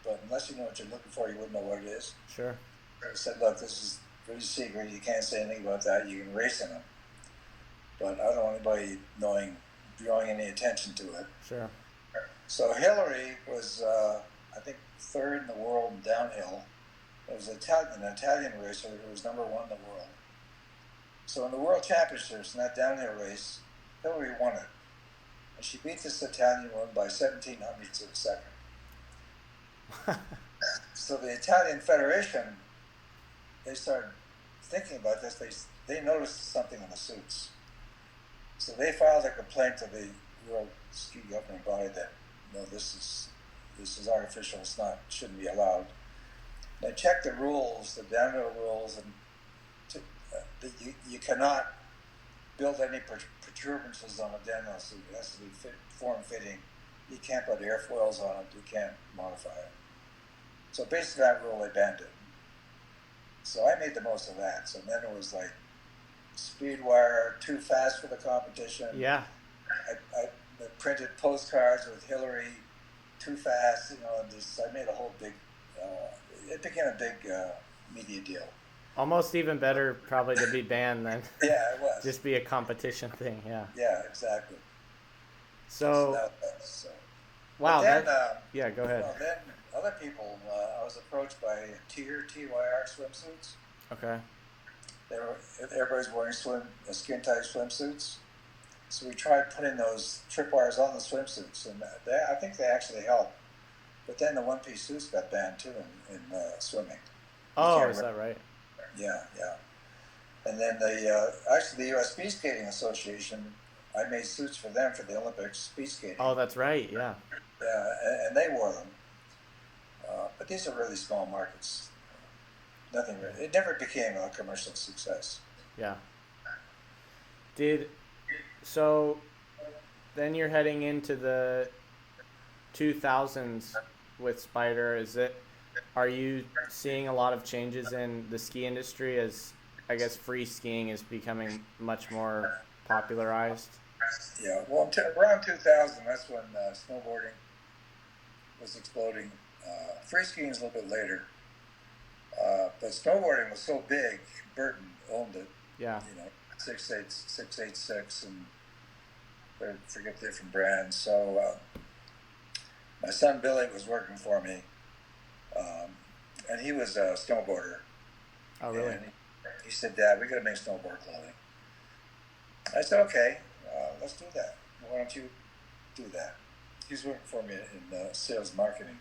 but unless you know what you're looking for, you wouldn't know what it is. Sure. I said, look, this is pretty secret. You can't say anything about that. You can race in them, but I don't want anybody drawing any attention to it. Sure. So Hillary was, I think, third in the world in downhill. It was an Italian racer who was number one in the world. So in the World Championships, in that downhill race, Hillary won it. And she beat this Italian one by 17 hundredths of a second. So the Italian Federation, they started thinking about this. They noticed something in the suits. So they filed a complaint to the World Ski Governing Body that, this is artificial. Shouldn't be allowed. They checked the rules, the downhill rules, and you cannot build any protuberances on a downhill suit. It has to be form-fitting. You can't put airfoils on it. You can't modify it. So based on that rule, they banned it. So I made the most of that. So then it was like speed wire, too fast for the competition. Yeah. I printed postcards with Hillary, too fast. And I made a whole big. It became a big media deal. Almost even better probably to be banned than yeah, it was. Just be a competition thing. Yeah. Yeah, exactly. So wow. Then, yeah, go ahead. Then other people, I was approached by TYR swimsuits. Okay. Everybody's wearing skin tight swimsuits. So we tried putting those tripwires on the swimsuits, and I think they actually helped. But then the one-piece suits got banned too in swimming. Oh, is that right? Yeah. And then actually the U.S. Speed Skating Association, I made suits for them for the Olympics speed skating. Oh, that's right. Yeah. Yeah, and they wore them. But these are really small markets. Nothing really. It never became a commercial success. Yeah. So then you're heading into the 2000s with Spyder. Are you seeing a lot of changes in the ski industry as, I guess, free skiing is becoming much more popularized? Yeah, well, around 2000, that's when snowboarding was exploding. Free skiing is a little bit later. But snowboarding was so big, Burton owned it. Yeah. 686, and I forget different brands. So my son Billy was working for me, and he was a snowboarder. Oh, really? And he said, "Dad, we got to make snowboard clothing." I said, "Okay, let's do that. Why don't you do that?" He's working for me in sales marketing.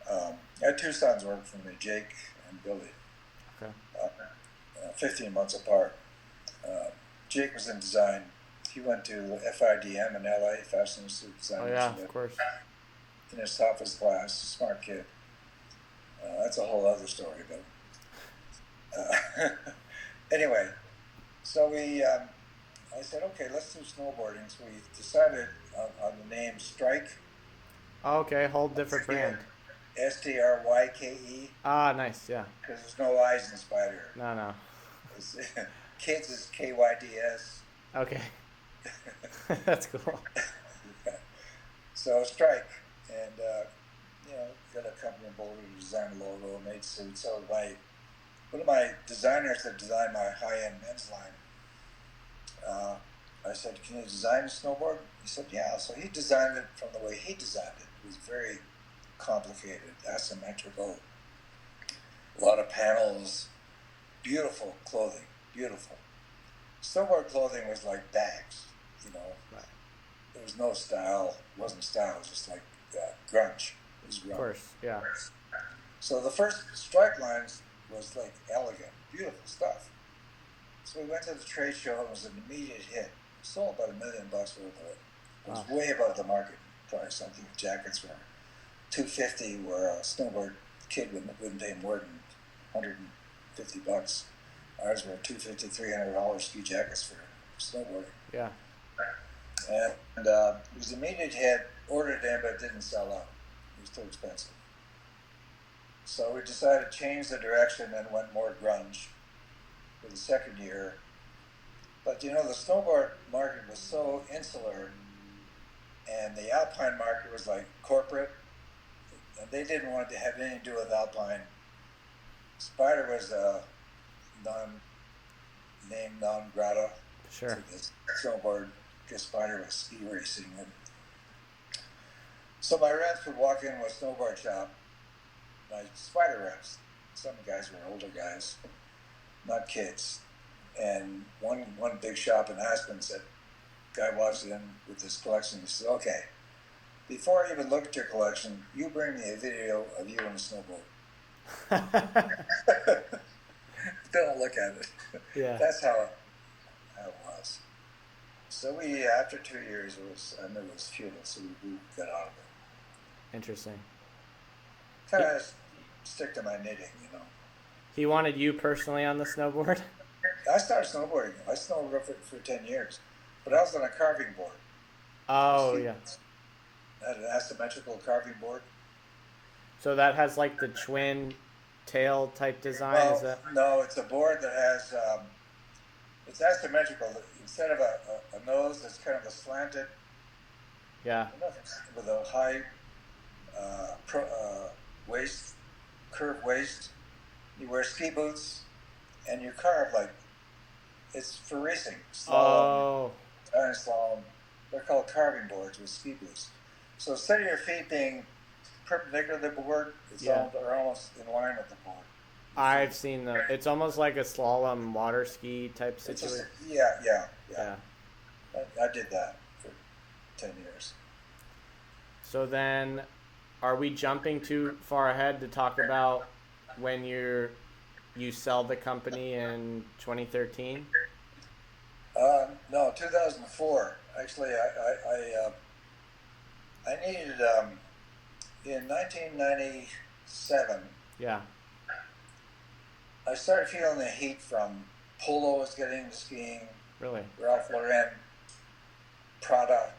I had two sons working for me, Jake and Billy. Okay. 15 months apart. Jake was in design. He went to FIDM in LA, Fashion Institute Design. Oh, yeah, of course. Finished top of his class, smart kid. That's a whole other story, but anyway, so I said, okay, let's do snowboarding. So we decided on the name Strike Okay, whole different brand. Stryke, Ah, nice. Yeah. because there's no I's in Spyder. No, no. It's, kids is KYDS. Okay. That's cool. So Strike, and got a company in Boulder to design a logo, made suits. So one of my designers that designed my high-end men's line, uh, I said, "Can you design a snowboard?" He said, "Yeah." So he designed it from the way he designed it. It was very complicated, asymmetrical, a lot of panels, beautiful clothing, beautiful. Snowboard clothing was like bags, you know. Right. There was no style. It wasn't style. It was just like grunge. It was grunge. Of course. Yeah. So the first strike lines was like elegant, beautiful stuff. So we went to the trade show. It was an immediate hit. We sold about $1 million worth of it. It was way above the market price. I think jackets were $250, where a snowboard kid wouldn't pay more than $150. Ours were $250, $300 ski jackets for snowboarding. Yeah. And it was an immediate hit. Ordered in, but it didn't sell out. It was too expensive. So we decided to change the direction and went more grunge for the second year. But the snowboard market was so insular, and the alpine market was like corporate, and they didn't want to have anything to do with alpine. Spyder was a non grata Sure. to this snowboard, because Spyder was ski racing. And so my reps would walk into a snowboard shop, my Spyder reps. Some guys were older guys, not kids. And one big shop in Aspen said, guy walks in with this collection. He says, "Okay, before I even look at your collection, you bring me a video of you on a snowboard." Don't look at it. Yeah. That's how it was. So after 2 years, I knew it was futile, so we got out of it. Interesting. Kind of stick to my knitting, He wanted you personally on the snowboard? I started snowboarding. I snowboarded for 10 years, but I was on a carving board. Oh, yeah. I had an asymmetrical carving board. So that has like the twin tail type design? Well, is that? No, it's a board that has, it's asymmetrical. Instead of a nose, it's kind of a slanted. Yeah. With a high waist, curved waist. You wear ski boots, and you carve like, it's for racing. Slalom, iron slalom. They're called carving boards with ski boots. So instead of your feet being perpendicular to the board, they're almost in line with the board. I've seen them. It's almost like a slalom water ski type situation. Yeah. I did that for 10 years. So then, are we jumping too far ahead to talk about when you sell the company in 2013? No, 2004. Actually, I needed in 1997. Yeah. I started feeling the heat from Polo was getting into skiing. Really? Ralph Lauren, Prada.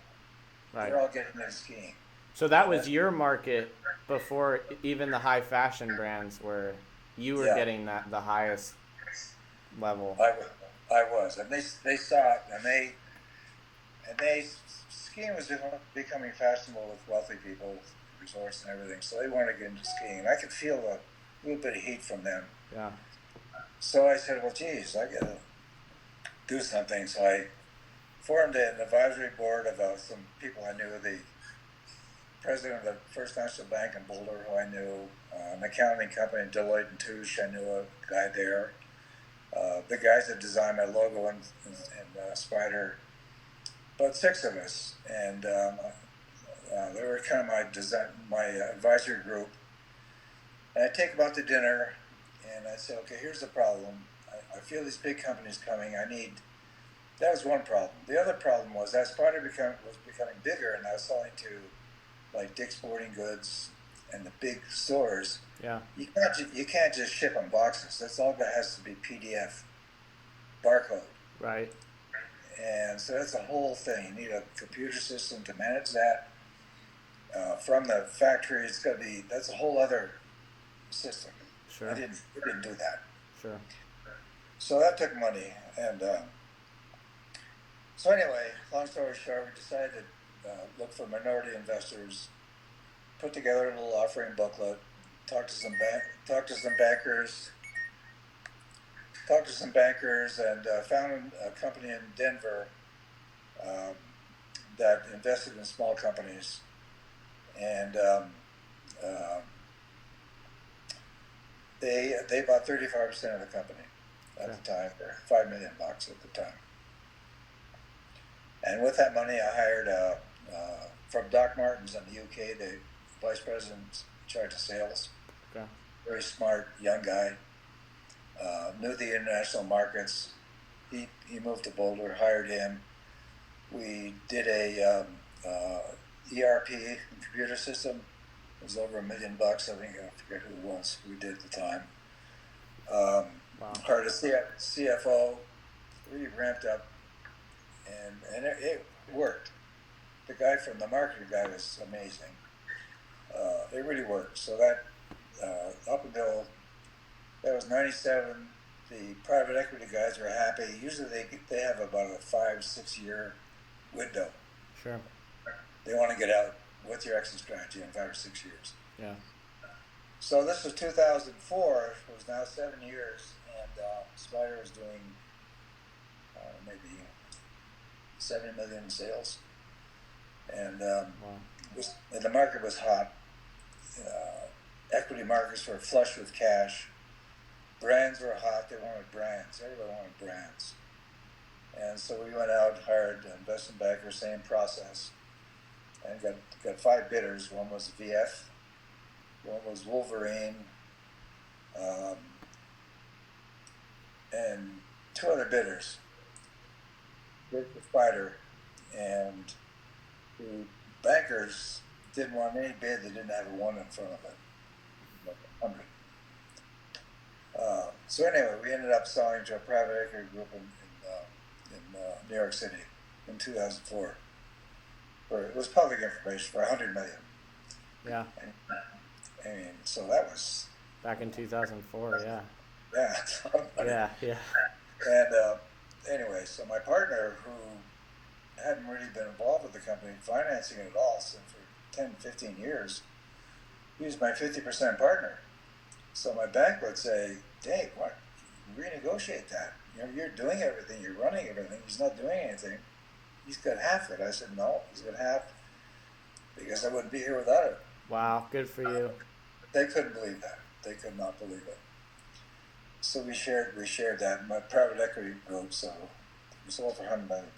Right. They're all getting into skiing. So that was your market before even the high fashion brands were. You were getting the highest level. I was, and they saw it, and they skiing was becoming fashionable with wealthy people, resorts and everything. So they wanted to get into skiing, and I could feel a little bit of heat from them. Yeah. So I said, "Well, geez, I gotta do something." So I formed an advisory board of some people I knew. The president of the First National Bank in Boulder, who I knew, an accounting company, Deloitte and Touche, I knew a guy there. The guys that designed my logo in Spyder, about 6 of us, and they were kind of my advisory group. And I'd take them out to dinner, and I'd say, "Okay, here's the problem. I feel these big companies coming. That was one problem. The other problem was that Spyder was becoming bigger, and I was selling to like Dick's Sporting Goods and the big stores. Yeah. You can't just ship them boxes. That's all that has to be PDF, barcode. Right. And so that's a whole thing. You need a computer system to manage that. from the factory. It's going to be, that's a whole other system. Sure. We didn't do that. Sure. So that took money. And so anyway, long story short, we decided to look for minority investors, put together a little offering booklet, talked to some bankers, and found a company in Denver that invested in small companies, and they bought 35% of the company at the time, for $5 million at the time. And with that money, I hired from Doc Martens in the UK, the vice president in charge of sales. Okay. Very smart young guy. Knew the international markets. He moved to Boulder. Hired him. We did a ERP computer system. It was over $1 million. I think, I forget who it was. We did at the time. Wow. Hired a CFO. We ramped up, and it worked. The guy from the marketing guy was amazing. It really worked. So that up until that was 97, the private equity guys were happy. Usually they have about a 5-6 year window. Sure. They want to get out with your exit strategy in 5 or 6 years. Yeah. So this was 2004. It was now 7 years, and Spyder was doing maybe 70 million in sales, and and the market was hot. Equity markets were flush with cash. Brands were hot. They wanted brands. Everybody wanted brands. And so we went out, hired investment bankers, same process, and got 5 bidders. One was VF, one was Wolverine, and 2 other bidders. Bid for Spyder, and the bankers didn't want any bid that didn't have a 1 in front of it, like 100. So anyway, we ended up selling to a private equity group in New York City in 2004. It was public information for $100 million. Yeah. And, I mean, so that was back in 2004. Yeah. Yeah. Yeah. Yeah. And anyway, so my partner, who hadn't really been involved with the company, financing it at all, so for 10, 15 years, he was my 50% partner. So my bank would say, Dave, what? Renegotiate that. You're doing everything. You're running everything. He's not doing anything. He's got half of it. I said, no, he's got half because I wouldn't be here without it. Wow, good for you. They couldn't believe that. They could not believe it. So we shared that in my private equity group. So we sold for $100 million.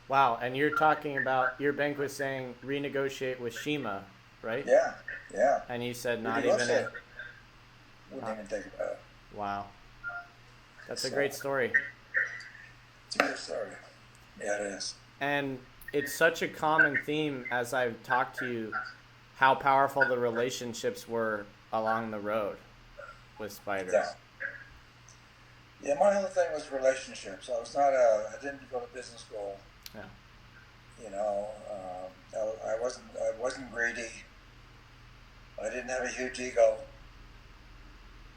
Wow, and you're talking about your bank was saying renegotiate with Shima, right? Yeah, yeah. And you said not even. Wouldn't even think about it. Wow, that's a great story. It's a great story. Yeah, it is. And it's such a common theme as I've talked to you, how powerful the relationships were along the road with Spyder. Yeah, my whole thing was relationships. I didn't go to business school. Yeah. You know, I wasn't greedy. I didn't have a huge ego.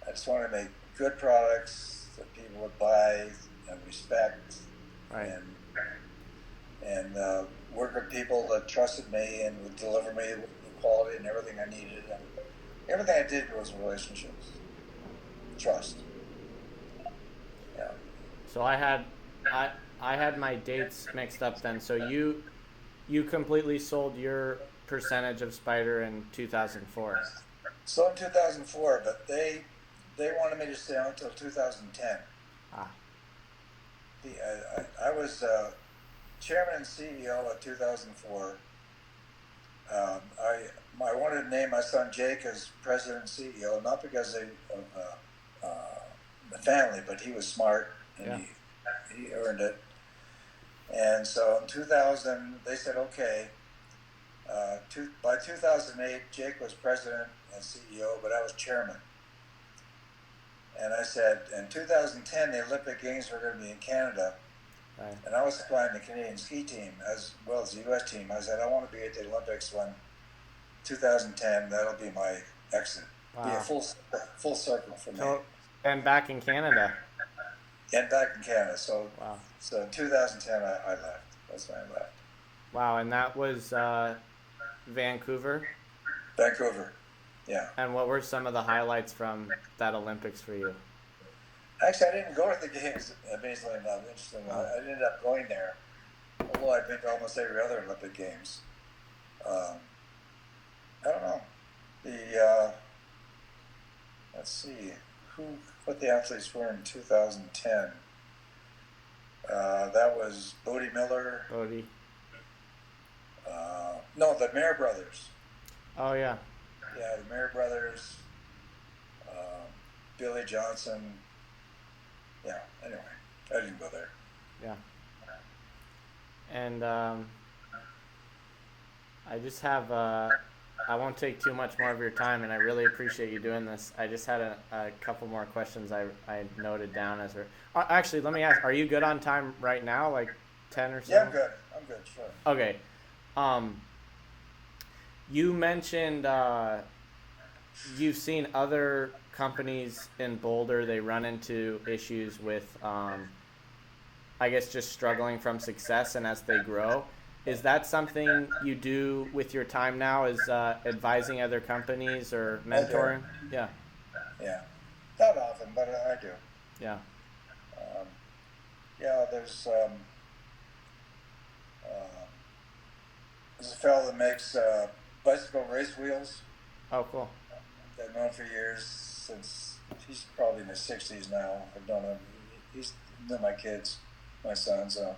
I just wanted to make good products that people would buy and respect. Right. And work with people that trusted me and would deliver me the quality and everything I needed. And everything I did was relationships, trust. Yeah. So I had my dates mixed up then. So you completely sold your percentage of Spyder in 2004. So in 2004, but they wanted me to stay on until 2010. Ah. I was chairman and CEO at 2004. I wanted to name my son Jake as president and CEO, not because of the family, but he was smart and he earned it. And so in 2000, they said, okay. By 2008, Jake was president and CEO, but I was chairman. And I said, in 2010, the Olympic Games were going to be in Canada. Right. And I was supplying the Canadian ski team as well as the U.S. team. I said, I want to be at the Olympics when 2010. That'll be my exit. Be a Wow. full circle for me. And back in Canada. And back in Canada. Wow. So in 2010, I left. That's when I left. Wow. And that was Vancouver. Vancouver. Yeah. And what were some of the highlights from that Olympics for you? Actually, I didn't go to the games. Amazingly enough, interesting. Oh, I ended up going there, although I've been to almost every other Olympic Games. Um, I don't know. Let's see, what the athletes were in 2010. That was Bodie Miller. Bodie. No, the Mayer brothers. Oh yeah. Yeah, the Mayer brothers. Billy Johnson. Yeah. Anyway, I didn't go there. Yeah. And I just have I won't take too much more of your time, and I really appreciate you doing this. I just had a couple more questions I noted down as we're. Actually, let me ask: are you good on time right now, like 10 or so? Yeah, I'm good. I'm good. Sure. Okay. Um, you mentioned you've seen other companies in Boulder. They run into issues with, I guess, just struggling from success, and as they grow. Is that something you do with your time now? Is advising other companies or mentoring? Yeah. Yeah. Not often, but I do. Yeah. Um, yeah, there's a fellow that makes bicycle race wheels. Oh, cool. I've known for years, since he's probably in his 60s now. I've known him. He's known my kids, my son, so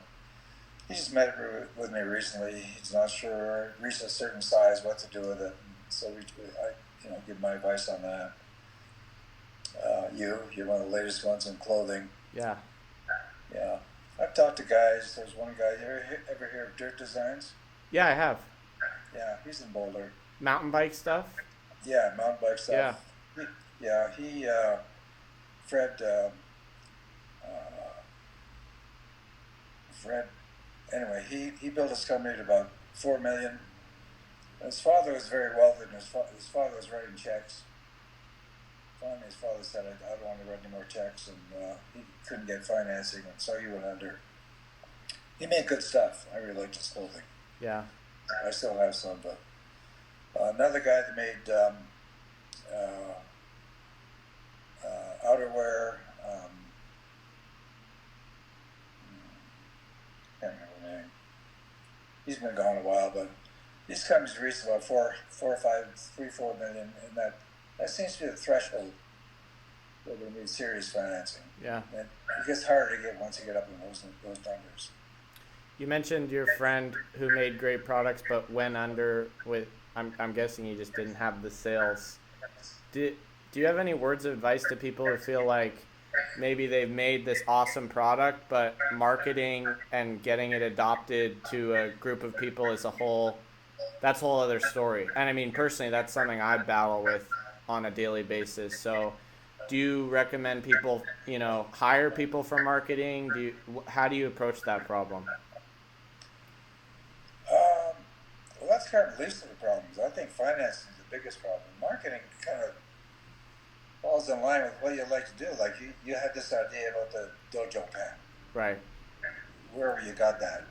he just met with me recently. He's not sure, reached a certain size, what to do with it. So I give my advice on that. You're one of the latest ones in clothing. Yeah. Yeah. I've talked to guys. There's one guy. You ever hear of Dirt Designs? Yeah, I have. Yeah, he's in Boulder. Mountain bike stuff? Yeah, mountain bike stuff. Yeah. Fred, anyway, he built his company to about $4 million. His father was very wealthy, and his father was writing checks. Finally, his father said, I don't want to write any more checks, and he couldn't get financing, and so he went under. He made good stuff. I really liked his clothing. Yeah. I still have some, but another guy that made outerwear. Can't remember the name. He's been gone a while, but these companies reached about 4 million, and that seems to be the threshold where they need serious financing. Yeah. And it gets harder to get once you get up in those numbers. You mentioned your friend who made great products but went under with. I'm guessing you just didn't have the sales. Do you have any words of advice to people who feel like maybe they've made this awesome product, but marketing and getting it adopted to a group of people as a whole, that's a whole other story. And I mean, personally, that's something I battle with on a daily basis. So do you recommend people, hire people for marketing? How do you approach that problem? Well, that's kind of the least of the problems. I think financing is the biggest problem. Marketing kind of falls in line with what you like to do. Like you had this idea about the dojo pen. Right. Wherever you got that.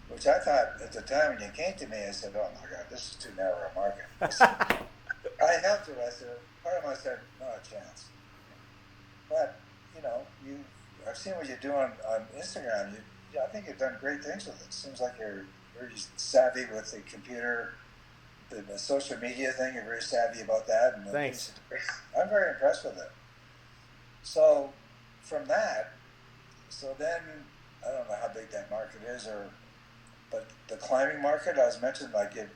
Which I thought at the time when you came to me, I said, oh my God, this is too narrow a market. I helped you. I said, part of me said, not a chance. But, I've seen what you do on Instagram. I think you've done great things with it. Seems like you're very savvy with the computer, the social media thing. You're very savvy about that. And Thanks. I'm very impressed with it. So from that, then I don't know how big that market is, but the climbing market, I was mentioning, I give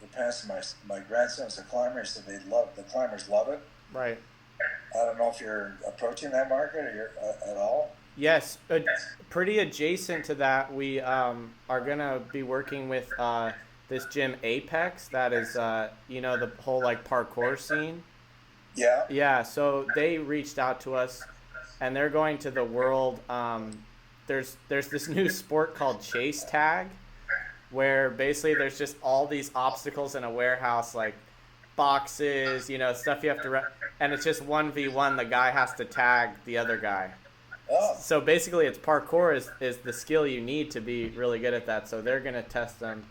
the parents of my grandson was a climber. He said the climbers love it. Right. I don't know if you're approaching that market at all. Yes, pretty adjacent to that, we are going to be working with this gym Apex that is, the whole parkour scene. Yeah. Yeah, so they reached out to us, and they're going to the world. There's this new sport called chase tag, where basically there's just all these obstacles in a warehouse, like boxes, stuff you have to and it's just 1v1. The guy has to tag the other guy. Oh, So basically, it's parkour is the skill you need to be really good at that. So they're gonna test them.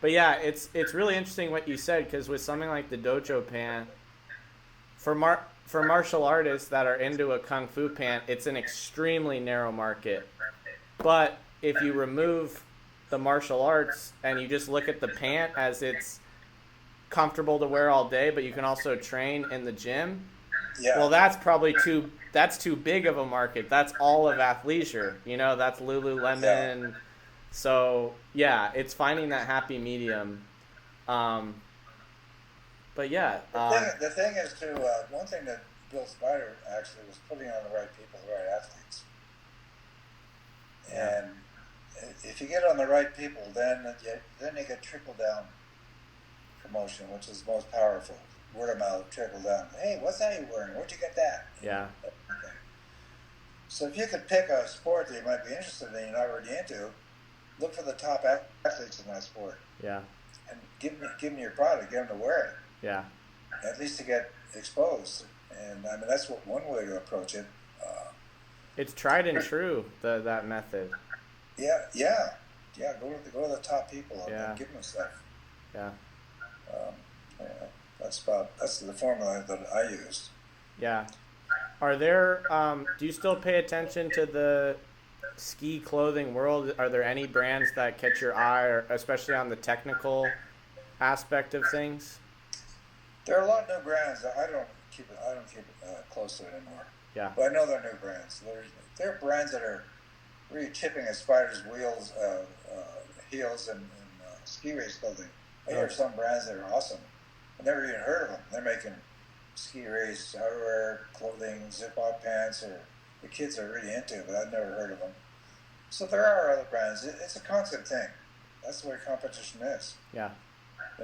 But yeah, it's really interesting what you said, because with something like the dojo pant, for martial artists that are into a kung fu pant, it's an extremely narrow market. But if you remove the martial arts and you just look at the pant as it's comfortable to wear all day, but you can also train in the gym, well, yeah. that's too big of a market. That's all of athleisure. That's Yeah. Lululemon. So yeah, it's finding that happy medium. Um, but yeah, The thing is to one thing that Bill Spyder actually was putting on the right people, the right athletes, yeah, and if you get on the right people, then you get trickle down promotion, which is most powerful. Word of mouth, trickle down. Hey, what's that you wearing? Where'd you get that? yeah, Okay. So if you could pick a sport that you might be interested in, you're not already into, look for the top athletes in that sport yeah, and give them your product, get them to wear it, yeah. at least to get exposed. And I mean that's one way to approach it. Uh, It's tried and true, that method. yeah. Go to the top people Yeah, and give them stuff. yeah, Um, yeah, that's the formula that I used. yeah. Are there? Do you still pay attention to the ski clothing world? Are there any brands that catch your eye, or especially on the technical aspect of things? There are a lot of new brands that I don't keep close to it anymore. Yeah. But I know they're new brands. There are brands that are really chipping at Spyder's heels and ski race clothing. I hear some brands that are awesome. I've never even heard of them. They're making ski race outerwear, clothing, zip-up pants, or the kids are really into, but I've never heard of them. So there are other brands. It's a constant thing. That's the way competition is. Yeah.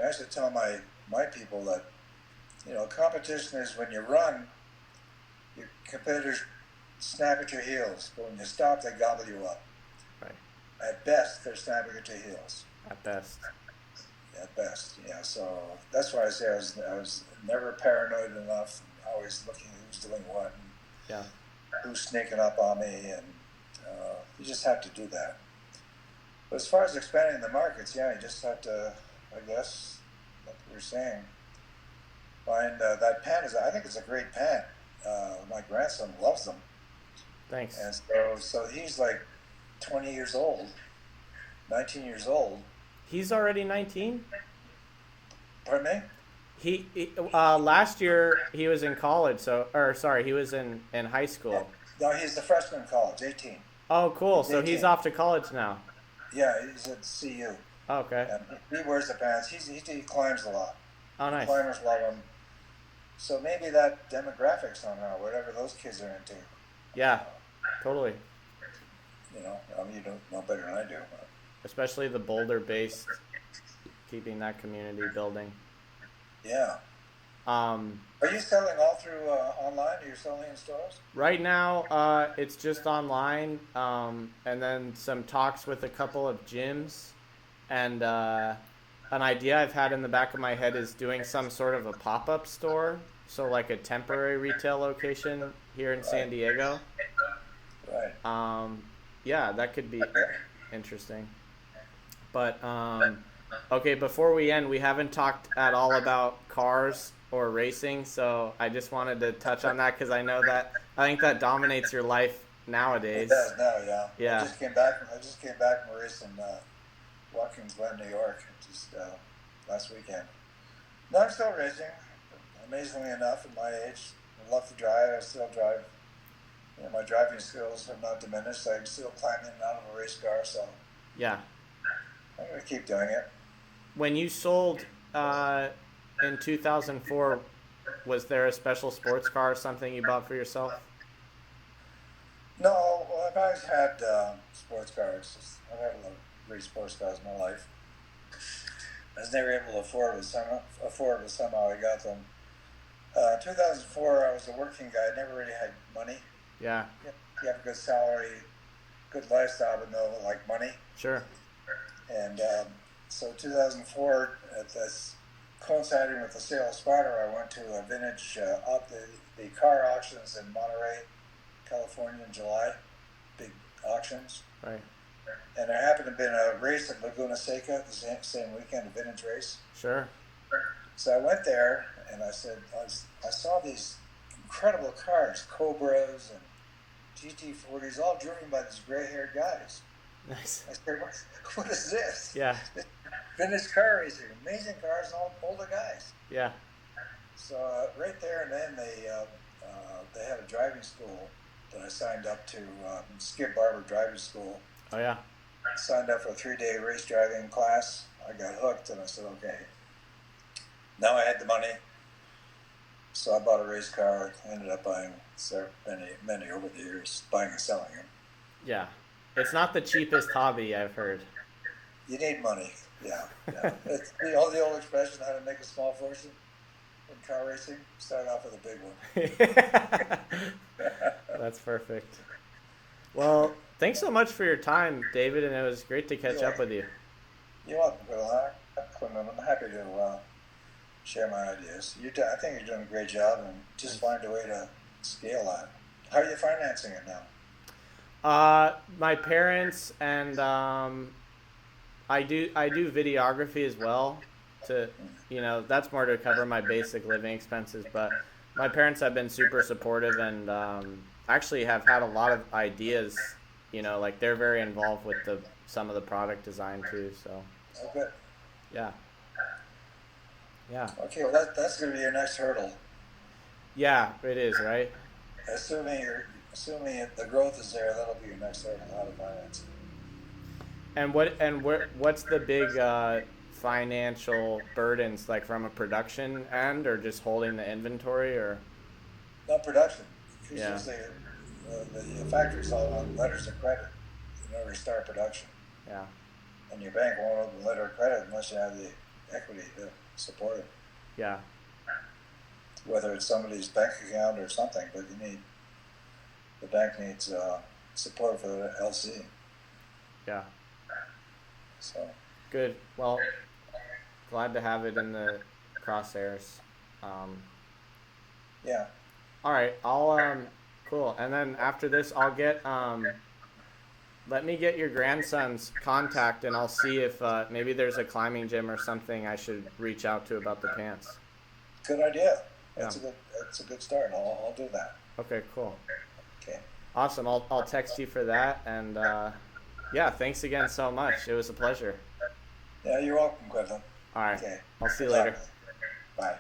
I used to tell my people that competition is when you run, your competitors snap at your heels, but when you stop, they gobble you up. Right. At best, they're snapping at your heels. At best. At best, yeah. So that's why I say I was never paranoid enough. Always looking who's doing what and Yeah. who's sneaking up on me, and you just have to do that. But as far as expanding the markets, yeah, you just have to, I guess, like we were saying, find that pant I think it's a great pant. My grandson loves them, Thanks. and so he's like 20 years old, 19 years old. He's already 19. Pardon me? Last year he was in college, he was in high school. No, he's the freshman in college, 18. Oh, cool. So 18. he's off to college now. Yeah, he's at CU. Oh, okay. And he wears the pants. He climbs a lot. Oh, nice. Climbers love him. So maybe that demographic somehow, whatever those kids are into. Yeah, totally. I mean, you don't know better than I do. But. Especially the Boulder-based, keeping that community building. Yeah. Are you selling all through online? Are you selling in stores? Right now, it's just online, and then some talks with a couple of gyms, and an idea I've had in the back of my head is doing some sort of a pop-up store, so like a temporary retail location here in San Diego. Right. Yeah, that could be interesting. But okay, before we end, we haven't talked at all about cars or racing, so I just wanted to touch on that because I think that dominates your life nowadays. It does now, yeah. Yeah. I just came back from a race in Watkins Glen, New York, just last weekend. No, I'm still racing. Amazingly enough, at my age, I love to drive. I still drive. My driving skills have not diminished. I can still climb in and out of a race car, so Yeah. I'm going to keep doing it. When you sold in 2004, was there a special sports car or something you bought for yourself? No, well, I've always had sports cars. I've had a lot of great sports cars in my life. I was never able to afford it, somehow I got them. 2004, I was a working guy. I never really had money. Yeah. You have a good salary, good lifestyle, but no like money. Sure. And So 2004, at this coinciding with the sale of Spyder, I went to a vintage the car auctions in Monterey, California in July, big auctions. Right. And there happened to have been a race at Laguna Seca the same weekend, a vintage race. Sure. So I went there and I saw these incredible cars, Cobras and GT40s, all driven by these gray-haired guys. Nice. I said, what is this? Yeah. Vintage car racing, amazing cars, and all older guys. Yeah. So right there and then they had a driving school that I signed up to, Skip Barber Driving School. Oh yeah. I signed up for a 3-day race driving class. I got hooked, and I said, okay. Now I had the money, so I bought a race car. I ended up buying many over the years, buying and selling them. Yeah. It's not the cheapest hobby, I've heard. You need money. Yeah. It's the old expression, how to make a small fortune in car racing. Start off with a big one. That's perfect. Well, thanks so much for your time, David, and it was great to catch up with you. You're welcome, Quinlan. I'm happy to share my ideas. I think you're doing a great job, and just find a way to scale that. How are you financing it now? My parents and I do videography as well. That's more to cover my basic living expenses. But my parents have been super supportive and actually have had a lot of ideas. Like they're very involved with some of the product design too. So. Oh, good. Yeah. Yeah. Okay, well that's going to be your next hurdle. Yeah, it is, right? Assuming the growth is there, that'll be your next hurdle, how to finance it. What's the big financial burdens, like from a production end, or just holding the inventory, or? Not production. It's Yeah. just the factory's all on letters of credit in order to start production. Yeah. And your bank won't open a letter of credit unless you have the equity to support it. Yeah. Whether it's somebody's bank account or something, but the bank needs support for the LC. Yeah. So. Good. Well, glad to have it in the crosshairs. Yeah. All right. Cool. And then after this, I'll get let me get your grandson's contact, and I'll see if maybe there's a climbing gym or something I should reach out to about the pants. Good idea. Yeah. That's a good start. I'll do that. Okay. Cool. Okay. Awesome. I'll text you for that, and yeah, thanks again so much. It was a pleasure. Yeah, you're welcome, Quinlan. All right. Okay. I'll see you later. Bye.